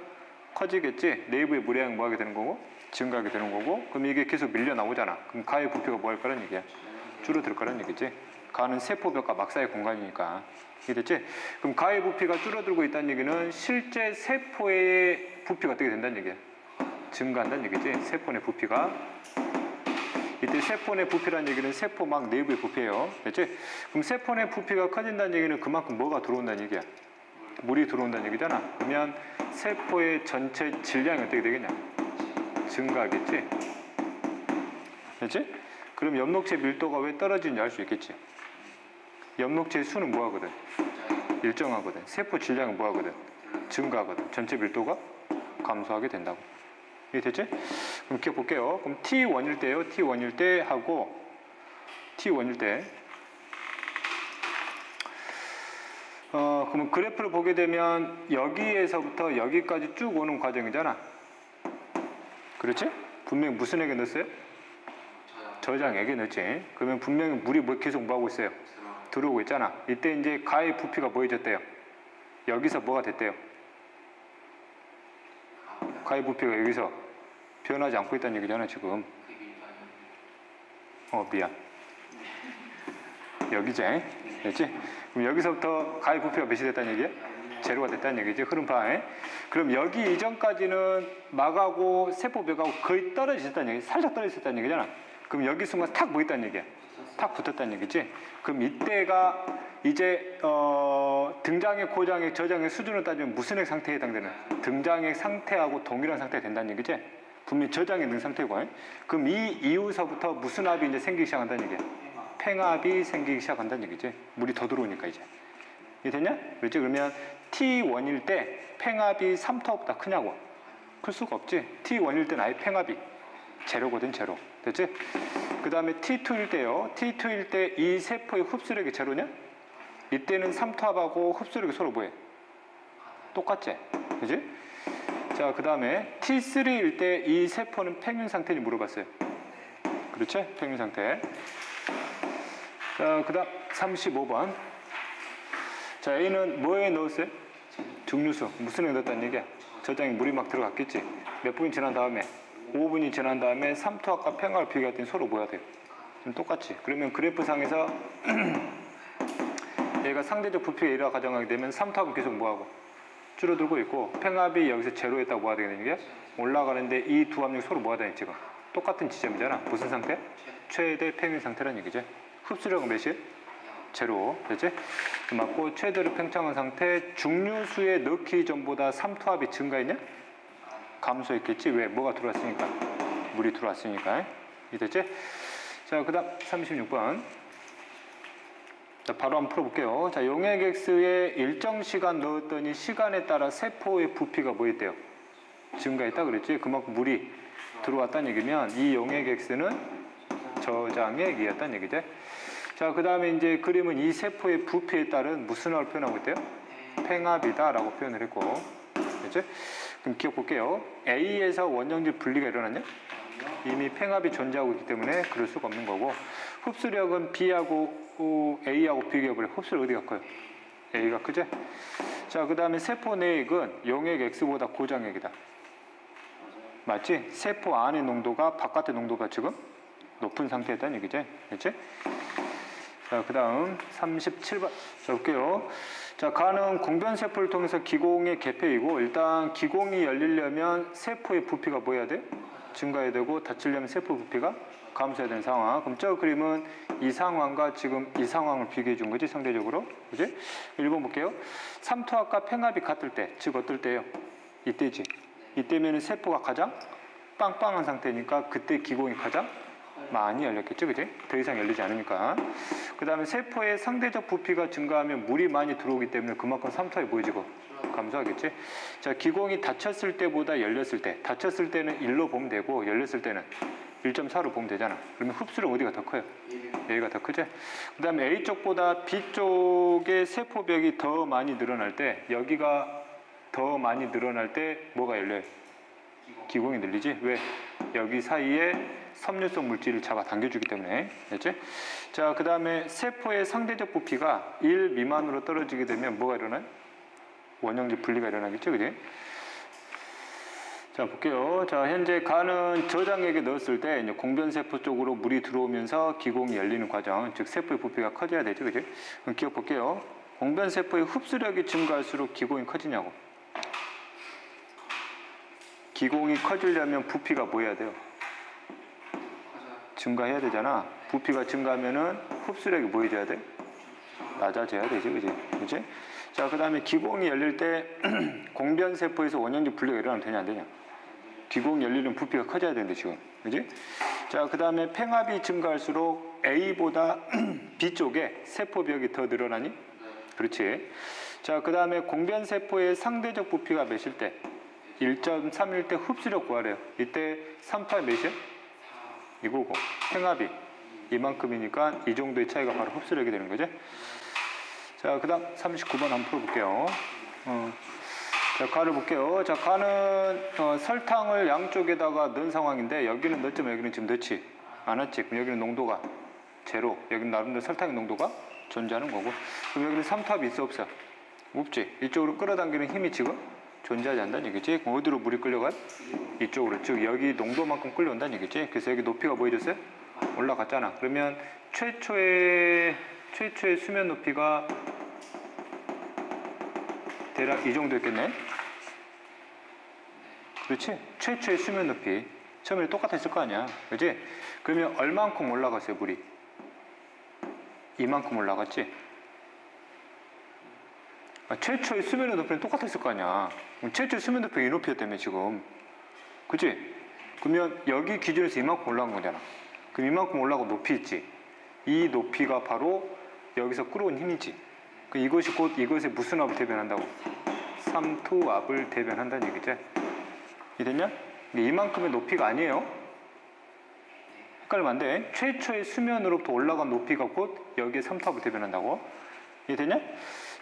커지겠지? 내부의 물의 양이 뭐 하게 되는 거고? 증가하게 되는 거고. 그럼 이게 계속 밀려 나오잖아. 그럼 가의 부피가 뭐 할 거란 얘기야? 줄어들 거란 얘기지. 가는 세포벽과 막사의 공간이니까. 이해됐지? 그럼 가의 부피가 줄어들고 있다는 얘기는 실제 세포의 부피가 어떻게 된다는 얘기야? 증가한다는 얘기지. 세포 내 부피가. 이때 세포 내 부피라는 얘기는 세포막 내부의 부피예요. 됐지? 그럼 세포 내 부피가 커진다는 얘기는 그만큼 뭐가 들어온다는 얘기야? 물이 들어온다는 얘기잖아. 그러면 세포의 전체 질량이 어떻게 되겠냐? 증가하겠지? 됐지? 그럼 엽록체 밀도가 왜 떨어지는지 알 수 있겠지? 엽록체의 수는 뭐 하거든? 일정하거든. 세포 질량은 뭐 하거든? 증가하거든. 전체 밀도가 감소하게 된다고. 이게 됐지? 그럼 기억 볼게요. 그럼 T1일 때요. T1일 때 하고 T1일 때 그러면 그래프를 보게 되면 여기에서부터 여기까지 쭉 오는 과정이잖아. 그렇지? 분명히 무슨 액에 넣었어요? 저장액에 넣었지. 그러면 분명히 물이 뭐 계속 뭐 하고 있어요? 들어오고 있잖아. 이때 이제 가의 부피가 뭐해졌대요? 여기서 뭐가 됐대요? 가의 부피가 여기서 변하지 않고 있다는 얘기잖아 지금. 미안. 여기지? 됐지? 그럼 여기서부터 가의 부피가 몇이 됐다는 얘기야? 제로가 됐다는 얘기지. 흐름파에. 그럼 여기 이전까지는 막하고 세포벽하고 거의 떨어졌다는 얘기, 살짝 떨어졌다는 얘기잖아. 그럼 여기 순간 탁 뭐 있다는 얘기야? 탁 붙었다는 얘기지. 그럼 이때가 이제 등장액, 고장액, 저장액 수준을 따지면 무슨 액 상태에 해당되는? 등장액 상태하고 동일한 상태가 된다는 얘기지. 분명히 저장액 능 상태고. 그럼 이 이후서부터 무슨 합이 이제 생기기 시작한다는 얘기야? 팽합이 생기기 시작한다는 얘기지. 물이 더 들어오니까 이제. 이해됐냐? 그렇지? 그러면 T1일 때 팽합이 3타보다 크냐고? 클 수가 없지. T1일 때는 아예 팽합이 제로거든, 제로. 됐지? 그 다음에 T2일 때요. T2일 때 이 세포의 흡수력이 제로냐? 이때는 3타합하고 흡수력이 서로 뭐해? 똑같지? 그지? 자, 그 다음에 T3일 때 이 세포는 평균 상태인지 물어봤어요. 그렇지? 평균 상태. 자, 그 다음 35번. 자, A는 뭐에 넣었어요? 증류수. 무슨 에 넣었다는 얘기야? 저장에 물이 막 들어갔겠지? 몇 분이 지난 다음에 5분이 지난 다음에 삼투압과 팽합을 비교했더니 서로 뭐야 돼요? 지금 똑같지? 그러면 그래프상에서 얘가 상대적 부피가 1이라고 가정하게 되면 삼투압은 계속 뭐하고? 줄어들고 있고 팽합이 여기서 제로였다고 뭐가 되는 게? 올라가는데 이 두 압력이 서로 뭐가 되냐 지금? 똑같은 지점이잖아. 무슨 상태? 최대 평균 상태라는 얘기지. 흡수력은 몇이에요? 제로. 됐지? 맞고 최대로 팽창한 상태 중류수에 넣기 전보다 삼투압이 증가했냐? 감소했겠지. 왜? 뭐가 들어왔으니까. 물이 들어왔으니까. 이해됐지? 자, 그 다음 36번. 자, 바로 한번 풀어볼게요. 자, 용액 X에 일정 시간 넣었더니 시간에 따라 세포의 부피가 뭐 했대요? 증가했다 그랬지? 그만큼 물이 들어왔다는 얘기면 이 용액 X는 저장액이었다는 얘기죠. 자, 그 다음에 이제 그림은 이 세포의 부피에 따른 무슨 합을 표현하고 있대요? 팽합이다 라고 표현을 했고. 그렇지? 그럼 기억 볼게요. A에서 원형질 분리가 일어났냐? 이미 팽합이 존재하고 있기 때문에 그럴 수가 없는 거고, 흡수력은 B하고 A하고 비교해보래. 흡수력 어디가 커요? A가 크지? 자, 그 다음에 세포 내액은 용액 X보다 고장액이다. 맞지? 세포 안의 농도가 바깥의 농도가 지금 높은 상태였다는 얘기지. 그렇지? 자, 그 다음 37번. 자, 볼게요. 자, 가는 공변세포를 통해서 기공의 개폐이고, 일단 기공이 열리려면 세포의 부피가 뭐 해야 돼? 증가해야 되고 닫히려면 세포 부피가 감소해야 되는 상황. 그럼 저 그림은 이 상황과 지금 이 상황을 비교해 준 거지, 상대적으로. 그지? 1번 볼게요. 삼투압과 팽압이 같을 때, 즉 어떨 때예요? 이때지. 이때면은 세포가 가장 빵빵한 상태니까 그때 기공이 가장 많이 열렸겠죠, 그지? 더 이상 열리지 않으니까. 그 다음에 세포의 상대적 부피가 증가하면 물이 많이 들어오기 때문에 그만큼 삼투압이 보여지고 감소하겠지? 자, 기공이 닫혔을 때보다 열렸을 때, 닫혔을 때는 1로 보면 되고 열렸을 때는 1.4로 보면 되잖아. 그러면 흡수력 어디가 더 커요? A가 더 크지? 그 다음에 A 쪽보다 B 쪽의 세포벽이 더 많이 늘어날 때, 여기가 더 많이 늘어날 때 뭐가 열려요? 기공이 늘리지? 왜? 여기 사이에 섬유성 물질을 잡아 당겨주기 때문에. 됐지? 자, 그 다음에 세포의 상대적 부피가 1 미만으로 떨어지게 되면 뭐가 일어나요? 원형질 분리가 일어나겠죠, 그지? 자, 볼게요. 자, 현재 간은 저장액에 넣었을 때 이제 공변세포 쪽으로 물이 들어오면서 기공이 열리는 과정, 즉 세포의 부피가 커져야 되죠, 그지? 그럼 기억 볼게요. 공변세포의 흡수력이 증가할수록 기공이 커지냐고. 기공이 커지려면 부피가 뭐 해야 돼요? 증가해야 되잖아. 부피가 증가하면은 흡수력이 뭐 해줘야 돼? 낮아져야 되지, 그지? 그지? 자, 그 다음에 기공이 열릴 때 공변세포에서 원형질 분리가 일어나면 되냐, 안 되냐? 기공이 열리는 부피가 커져야 되는데, 지금. 그지? 자, 그 다음에 팽압이 증가할수록 A보다 B 쪽에 세포벽이 더 늘어나니? 그렇지. 자, 그 다음에 공변세포의 상대적 부피가 몇일 때? 1.3일 때 흡수력 구하래요. 이때 3파이 몇이요? 이거고. 팽압이 이만큼이니까 이 정도의 차이가 바로 흡수력이 되는 거죠. 자, 그 다음 39번 한번 풀어볼게요. 자, 가를 볼게요. 자, 가는 설탕을 양쪽에다가 넣은 상황인데 여기는 넣었지만 여기는 지금 넣지 않았지. 그럼 여기는 농도가 제로. 여기는 나름대로 설탕의 농도가 존재하는 거고. 그럼 여기는 삼투압이 있어 없어? 없지. 이쪽으로 끌어당기는 힘이 지금 존재하지 않는다는 얘기지. 그럼 어디로 물이 끌려가? 이쪽으로. 즉 여기 농도만큼 끌려온다는 얘기지. 그래서 여기 높이가 뭐 해줬어요? 올라갔잖아. 그러면 최초의 수면 높이가 대략 이 정도였겠네. 그렇지? 최초의 수면 높이 처음에 똑같았을 거 아니야, 그렇지? 그러면 얼만큼 올라갔어요, 물이? 이만큼 올라갔지? 최초의 수면 높이는 똑같았을 거 아니야. 최초의 수면 높이가 이 높이였다며, 지금. 그치? 그러면 여기 기준에서 이만큼 올라간 거잖아. 그럼 이만큼 올라가고 높이 있지. 이 높이가 바로 여기서 끌어온 힘이지. 이것이 곧 이것의 무슨 압을 대변한다고? 삼투압을 대변한다는 얘기지. 이해됐냐? 이만큼의 높이가 아니에요. 헷갈리면 안 돼. 최초의 수면으로부터 올라간 높이가 곧 여기에 삼투압을 대변한다고. 이해됐냐?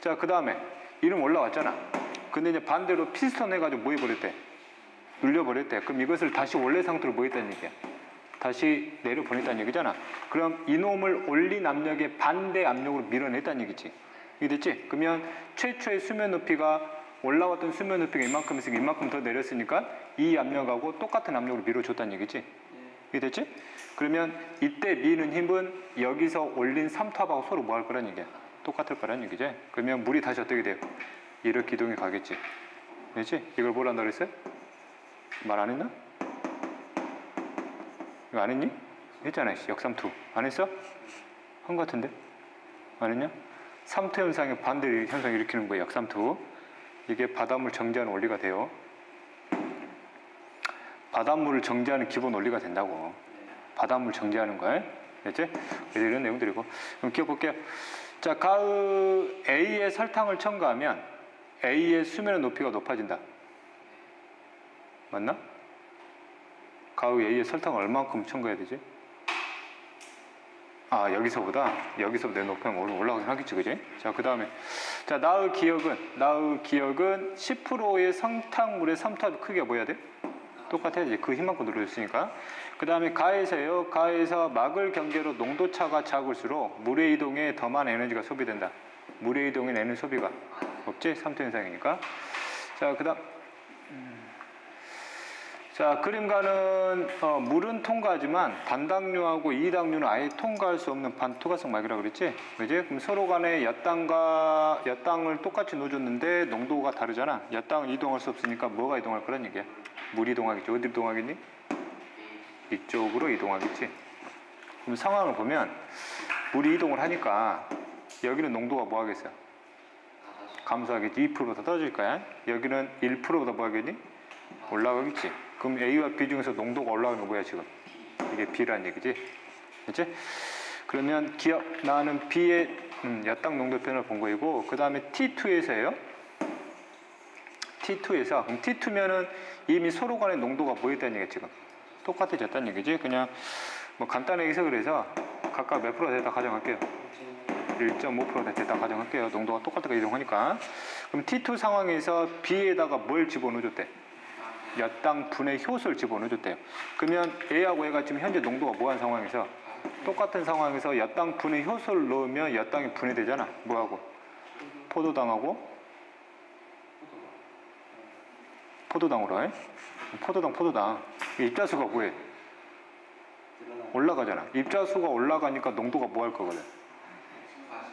자, 그 다음에 이름 올라왔잖아. 근데 이제 반대로 피스톤 해가지고 뭐 해버렸대? 눌려버렸대. 그럼 이것을 다시 원래 상태로 뭐 했다는 얘기야? 다시 내려보냈다는 얘기잖아. 그럼 이놈을 올린 압력에 반대 압력으로 밀어냈다는 얘기지. 이해됐지? 그러면 최초의 수면 높이가 올라왔던 수면 높이가 이만큼 있으니까 이만큼 더 내렸으니까 이 압력하고 똑같은 압력으로 밀어줬다는 얘기지. 이해됐지? 그러면 이때 미는 힘은 여기서 올린 삼투압하고 서로 뭐 할 거란 얘기야? 똑같을 거란 얘기지. 그러면 물이 다시 어떻게 돼요? 이렇게 이동이 가겠지. 그렇지? 이걸 뭐란다 그랬어요? 말 안 했나? 이거 안 했니? 했잖아. 역삼투. 안 했어? 한 것 같은데? 안 했냐? 삼투 현상의 반대 현상을 일으키는 거예요. 역삼투. 이게 바닷물 정지하는 원리가 돼요. 바닷물을 정지하는 기본 원리가 된다고. 바닷물 정지하는 거야. 됐지? 이런 내용들이고. 그럼 기억볼게요. 자, 가의 A에 설탕을 첨가하면 A의 수면의 높이가 높아진다. 맞나? 가의 A에 설탕을 얼마만큼 첨가해야 되지? 아, 여기서보다 내 높이가 올라가긴 하겠지, 그지? 자, 그 다음에 자, 나의 기억은 10%의 설탕물의 삼투압 크기가 뭐 해야 돼? 똑같아야지. 그 힘만큼 눌러줬으니까. 그 다음에 가에서 막을 경계로 농도차가 작을수록 물의 이동에 더 많은 에너지가 소비된다. 물의 이동에 에너지 소비가 없지? 삼투 현상이니까. 자, 그 다음 자, 그림가는 물은 통과하지만 단당류하고 이당류는 아예 통과할 수 없는 반투과성 막이라고 그랬지? 그지? 그럼 서로 간에 엿당을 똑같이 넣어줬는데 농도가 다르잖아. 엿당은 이동할 수 없으니까 뭐가 이동할 거란 얘기야? 물이 이동하겠지. 어디 이동하겠니? 이쪽으로 이동하겠지. 그럼 상황을 보면 물이 이동을 하니까 여기는 농도가 뭐 하겠어요? 감소하겠지. 2%보다 떨어질 거야. 여기는 1%보다 뭐 하겠니? 올라가겠지. 그럼 A와 B 중에서 농도가 올라가는 거 뭐야 지금? 이게 B라는 얘기지. 그치? 그러면 기억 나는 B의 엿당 농도 변화를 본 거이고, 그 다음에 T2에서예요. T2에서 그럼 T2면은 이미 서로 간의 농도가 뭐였다는 얘기야 지금? 똑같아졌다는 얘기지. 그냥 뭐 간단하게 해서 그래서 각각 몇 프로 됐다 가정할게요. 1.5% 됐다 가정할게요. 농도가 똑같다가 이동하니까. 그럼 T2 상황에서 B에다가 뭘 집어넣어줬대? 엿당 분의 효소를 집어넣어줬대요. 그러면 A하고 A가 지금 현재 농도가 뭐한 상황에서 똑같은 상황에서 엿당 분의 효소를 넣으면 엿당이 분해되잖아. 뭐하고? 포도당하고 포도당으로 해? 포도당 입자수가 뭐해? 올라가잖아. 입자수가 올라가니까 농도가 뭐 할 거거든?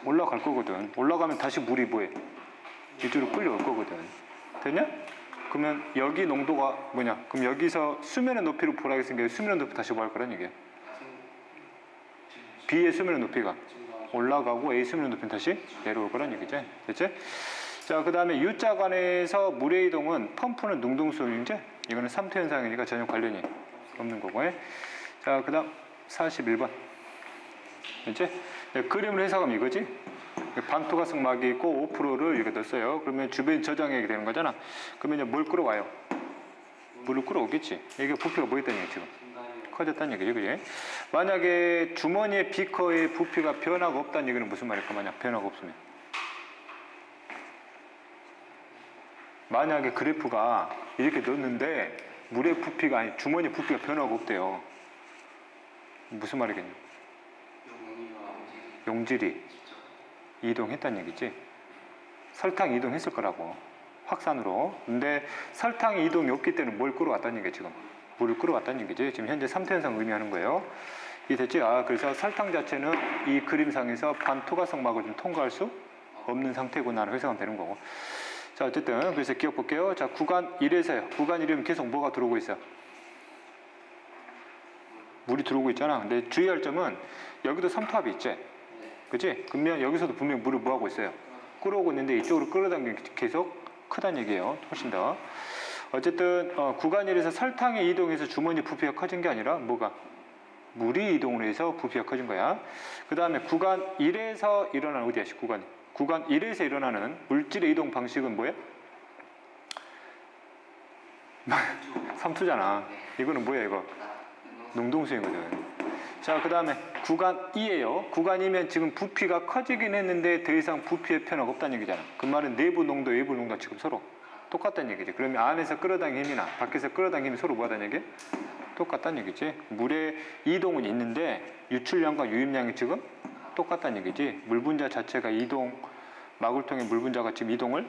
올라갈 거거든. 올라가면 다시 물이 뭐해? 이쪽으로 끌려올 거거든. 됐냐? 그러면 여기 농도가 뭐냐? 그럼 여기서 수면의 높이를 보라 했으니까 수면의 높이 다시 뭐 할 거란 얘기야? B의 수면의 높이가 올라가고 A 수면의 높이는 다시 내려올 거란 얘기지. 됐지? 자, 그 다음에 U자 관에서 물의 이동은 펌프는 능동소유인지 이거는 3태 현상이니까 전혀 관련이 없는 거고. 자, 그 다음 41번. 됐지? 그림을 해석하면 이거지? 반투과성막이 있고 5%를 이렇게 넣었어요. 그러면 주변 저장액이 되는 거잖아. 그러면 이제 뭘 끌어와요? 물을 끌어오겠지. 이게 부피가 뭐 있다는 얘기 지금? 커졌다는 얘기죠. 그지? 만약에 주머니의 비커의 부피가 변화가 없다는 얘기는 무슨 말일까? 만약 변화가 없으면. 만약에 그래프가 이렇게 넣었는데 물의 부피가 아니 주머니 부피가 변화가 없대요. 무슨 말이겠냐? 용질이 이동했다는 얘기지. 설탕이 이동했을 거라고. 확산으로. 근데 설탕이 이동이 없기 때문에 뭘 끌어왔다는 얘기야 지금? 물을 끌어왔다는 얘기지. 지금 현재 3태 현상 의미하는 거예요. 이해됐지? 그래서 설탕 자체는 이 그림상에서 반투과성막을 좀 통과할 수 없는 상태구나를 해석하면 되는 거고. 자, 어쨌든 그래서 기억 볼게요. 자, 구간 1에서요. 구간 1이면 계속 뭐가 들어오고 있어요? 물이 들어오고 있잖아. 근데 주의할 점은 여기도 삼투압이 있지. 그치? 그러면 여기서도 분명히 물을 뭐하고 있어요? 끌어오고 있는데 이쪽으로 끌어당기는 게 계속 크다는 얘기예요. 훨씬 더. 어쨌든 구간 1에서 설탕이 이동해서 주머니 부피가 커진 게 아니라 뭐가? 물이 이동을 해서 부피가 커진 거야. 그 다음에 구간 1에서 일어나는 어디야? 구간 1에서 일어나는 물질의 이동 방식은 뭐야? 삼투잖아. 이거는 뭐야 이거? 능동수행이거든. 자, 그 다음에 구간 2예요. 구간 2면 지금 부피가 커지긴 했는데 더 이상 부피의 변화가 없다는 얘기잖아. 그 말은 내부 농도, 외부 농도가 지금 서로 똑같다는 얘기지. 그러면 안에서 끌어당기는 힘이나 밖에서 끌어당기는 힘이 서로 뭐하다는 얘기? 똑같다는 얘기지. 물의 이동은 있는데 유출량과 유입량이 지금 똑같다는 얘기지. 물 분자 자체가 이동, 막을 통해 물 분자가 지금 이동을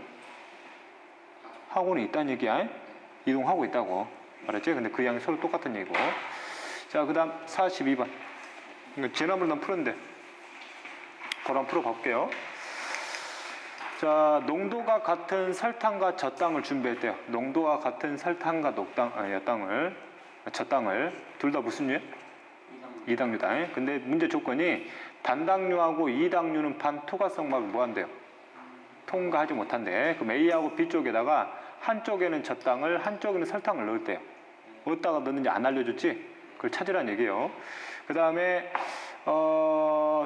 하고는 있다는 얘기야. 이동하고 있다고. 알았지? 근데 그 양이 서로 똑같은 얘기고. 자, 그 다음 42번. 이거 지난번에 난 풀었는데 바로 한번 풀어볼게요. 자, 농도가 같은 설탕과 젖당을 준비했대요. 농도가 같은 설탕과 젖당을 둘 다 무슨 유야? 이당류다. 근데 문제 조건이 단당류하고 이당류는 반투과성막을 뭐한대요? 통과하지 못한대. 그럼 A하고 B 쪽에다가 한쪽에는 젖당을 한쪽에는 설탕을 넣었대요. 어디다가 넣는지 안 알려줬지? 그걸 찾으라는 얘기예요. 그 다음에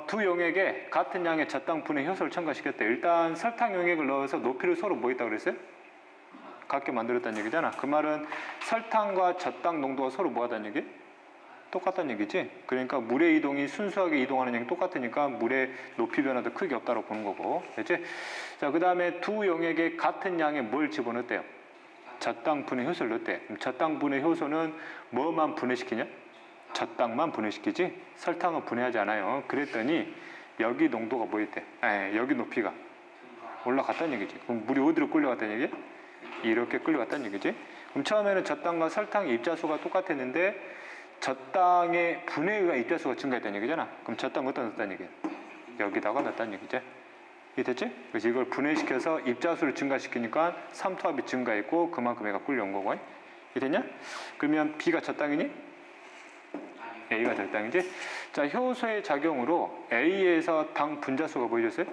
두 용액에 같은 양의 젖당 분해 효소를 첨가시켰대. 일단 설탕 용액을 넣어서 높이를 서로 뭐 있다고 그랬어요? 같게 만들었다는 얘기잖아. 그 말은 설탕과 젖당 농도가 서로 뭐 하다는 얘기? 똑같다는 얘기지. 그러니까 물의 이동이 순수하게 이동하는 양이 똑같으니까 물의 높이 변화도 크게 없다고 보는 거고. 됐지? 자, 그 다음에 두 용액에 같은 양의 뭘 집어넣었대요? 젖당 분해 효소를 넣었대. 젖당 분해 효소는 뭐만 분해시키냐? 젖당만 분해시키지 설탕은 분해하지 않아요. 그랬더니 여기 농도가 뭐였대? 여기 높이가 올라갔다는 얘기지. 그럼 물이 어디로 끌려갔다는 얘기? 이렇게 끌려갔다는 얘기지. 그럼 처음에는 젖당과 설탕의 입자수가 똑같았는데 젖당의 분해가 입자수가 증가했다는 얘기잖아. 그럼 젖당 어디다 넣었다는 얘기야? 여기다가 넣었다는 얘기지. 이해됐지? 그래서 이걸 분해시켜서 입자수를 증가시키니까 삼투압이 증가했고 그만큼 얘가 끌려온 거고. 이해됐냐? 그러면 B가 젖당이니? A가 될 땅이지. 자, 효소의 작용으로 A에서 당 분자수가 보여줬어요?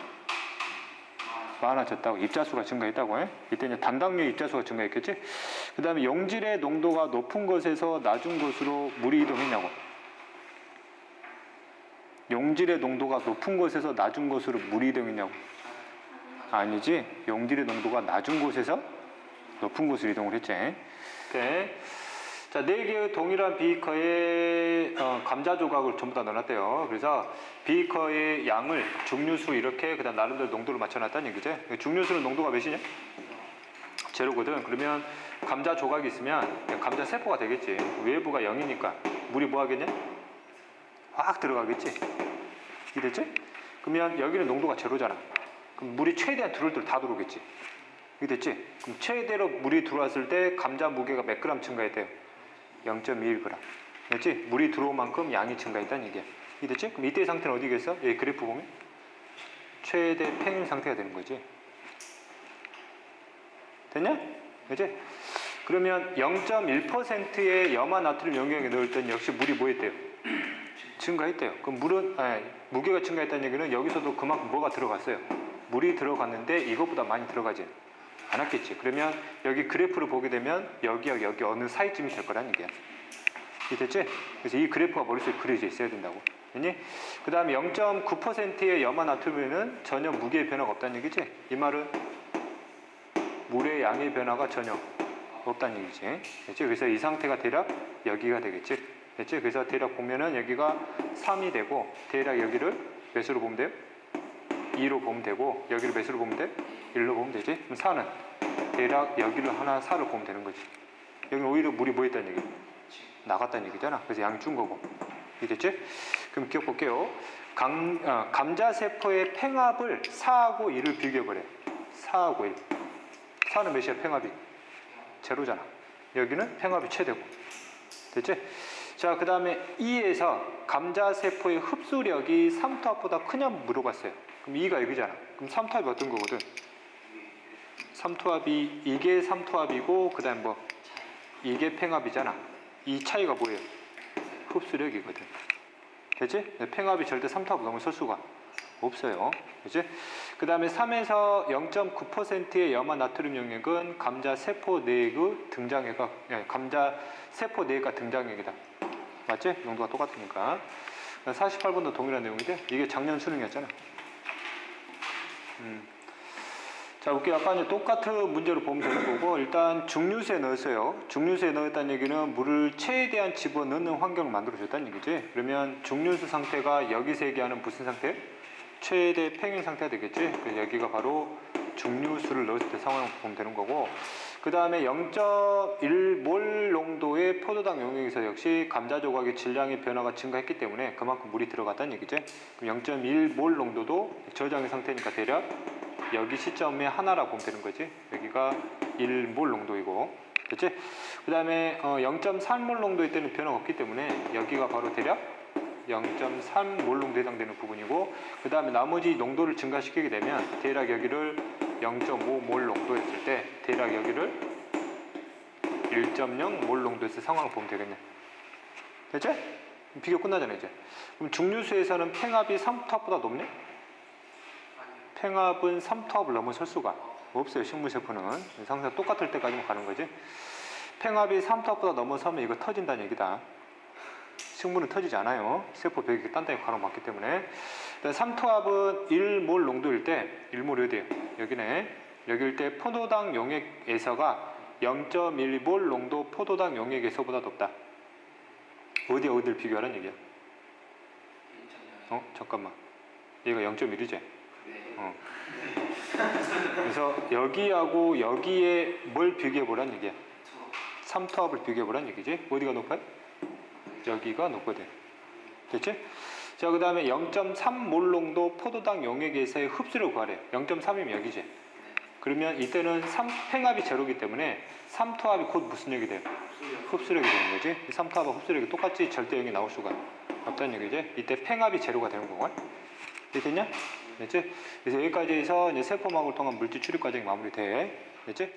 많아졌다고. 입자수가 증가했다고. 이때 이제 단당류의 입자수가 증가했겠지. 그 다음에 용질의 농도가 높은 곳에서 낮은 곳으로 물이 이동했냐고. 용질의 농도가 높은 곳에서 낮은 곳으로 물이 이동했냐고. 아니지. 용질의 농도가 낮은 곳에서 높은 곳으로 이동을 했지. 오케이. 자, 4개의 동일한 비커에 감자 조각을 전부 다 넣어놨대요. 그래서 비커의 양을 중류수 이렇게 그다음 나름대로 농도를 맞춰놨다는 얘기죠. 중류수는 농도가 몇이냐? 제로거든. 그러면 감자 조각이 있으면 감자 세포가 되겠지. 외부가 0이니까 물이 뭐 하겠냐? 확 들어가겠지. 이해됐지? 그러면 여기는 농도가 제로잖아. 그럼 물이 최대한 들어올 때 다 들어오겠지. 이해됐지? 그럼 최대로 물이 들어왔을 때 감자 무게가 몇 그램 증가했대요? 0.21g. 됐지? 물이 들어온 만큼 양이 증가했다는 얘기야. 이해됐지? 그럼 이때의 상태는 어디겠어? 여기 그래프 보면 최대 평균 상태가 되는 거지. 됐냐? 그치? 그러면 0.1%의 염화 나트륨 용액에 넣을 때는 역시 물이 뭐 했대요? 증가했대요. 그럼 물은 무게가 증가했다는 얘기는 여기서도 그만큼 뭐가 들어갔어요? 물이 들어갔는데 이것보다 많이 들어가지 않았겠지. 그러면 여기 그래프를 보게 되면 여기와 여기 어느 사이쯤이 될 거라는 얘기야. 이해됐지? 그래서 이 그래프가 머릿속에 그려져 있어야 된다고. 그 다음에 0.9%의 염화 나트륨에는 전혀 무게의 변화가 없다는 얘기지. 이 말은 물의 양의 변화가 전혀 없다는 얘기지. 됐지? 그래서 이 상태가 대략 여기가 되겠지. 됐지? 그래서 대략 보면은 여기가 3이 되고 대략 여기를 몇으로 보면 돼요? 2로 보면 되고 여기를 몇으로 보면 돼? 1로 보면 되지? 그럼 4는 대략 여기를 하나 4를 보면 되는 거지. 여기는 오히려 물이 뭐 했다는 얘기? 나갔다는 얘기잖아. 그래서 양이 준 거고. 이해됐지? 그럼 기억 볼게요. 감자세포의 팽합을 4하고 1을 비교해버려요. 4하고 1. 4는 몇이야? 팽합이? 제로잖아. 여기는 팽합이 최대고. 됐지? 자, 그 다음에 2에서 감자세포의 흡수력이 삼투압보다 크냐 물어봤어요. 그럼 2가 여기잖아. 그럼 삼투압이 어떤 거거든? 삼투압이 이게 삼투압이고 그 다음 뭐 이게 팽합이잖아. 이 차이가 뭐예요? 흡수력이거든. 됐지? 팽합이 절대 삼투압을 넘어설 수가 없어요. 그치? 그 다음에 3에서 0.9%의 염화 나트륨 용액은 감자 세포 내의 등장액가, 감자 세포 내가 등장액이다. 맞지? 농도가 똑같으니까. 48번도 동일한 내용인데 이게 작년 수능이었잖아. 자, 볼게요. 아까 이제 똑같은 문제로 보면 되는 거고, 일단 중류수에 넣었어요. 중류수에 넣었다는 얘기는 물을 최대한 집어넣는 환경을 만들어줬다는 얘기지. 그러면 중류수 상태가 여기서 얘기하는 무슨 상태? 최대 평균 상태가 되겠지. 그래서 여기가 바로 중류수를 넣었을 때 상황을 보면 되는 거고, 그 다음에 0.1몰 농도의 포도당 용액에서 역시 감자 조각의 질량의 변화가 증가했기 때문에 그만큼 물이 들어갔다는 얘기지. 그럼 0.1몰 농도도 저장의 상태니까 대략 여기 시점에 하나라고 보면 되는 거지. 여기가 1몰 농도이고, 됐지? 그 다음에 0.3몰 농도일 때는 변화가 없기 때문에 여기가 바로 대략 0.3몰 농도에 해당되는 부분이고, 그 다음에 나머지 농도를 증가시키게 되면 대략 여기를 0.5몰 농도였을 때 대략 여기를 1.0몰 농도였을 상황을 보면 되겠네. 됐지? 비교 끝나잖아 이제. 그럼 중류수에서는 팽합이 삼투압보다 높네? 팽합은 삼투압을 넘어설 수가 없어요. 식물세포는 항상 똑같을 때까지만 가는 거지. 팽합이 삼투압보다 넘어서면 이거 터진다는 얘기다. 식물은 터지지 않아요. 세포 벽이 단단히 가로막기 때문에. 삼투압은 1몰 농도일 때 1몰이 어디에요? 여기네. 여기일 때 포도당 용액에서가 0.1몰 농도 포도당 용액에서보다 높다. 어디를 비교하라는 얘기야? 잠깐만. 얘가 0.1이지? 그래서 여기하고 여기에 뭘 비교해보란 얘기야? 삼투압을 비교해보란 얘기지? 어디가 높아요? 여기가 높거든. 됐지? 자, 그 다음에 0.3몰 농도 포도당 용액에서의 흡수를 구하래요. 0.3이면 여기지? 그러면 이때는 팽합이 제로이기 때문에 삼투압이 곧 무슨 lực 돼요? 흡수력이 되는 거지. 삼투압과 흡수력이 똑같이 절대형이 나올 수가 없다는 얘기지. 이때 팽합이 제로가 되는 거고. 됐냐? 됐지? 그래서 여기까지 해서 이제 세포막을 통한 물질 출입 과정이 마무리돼. 됐지?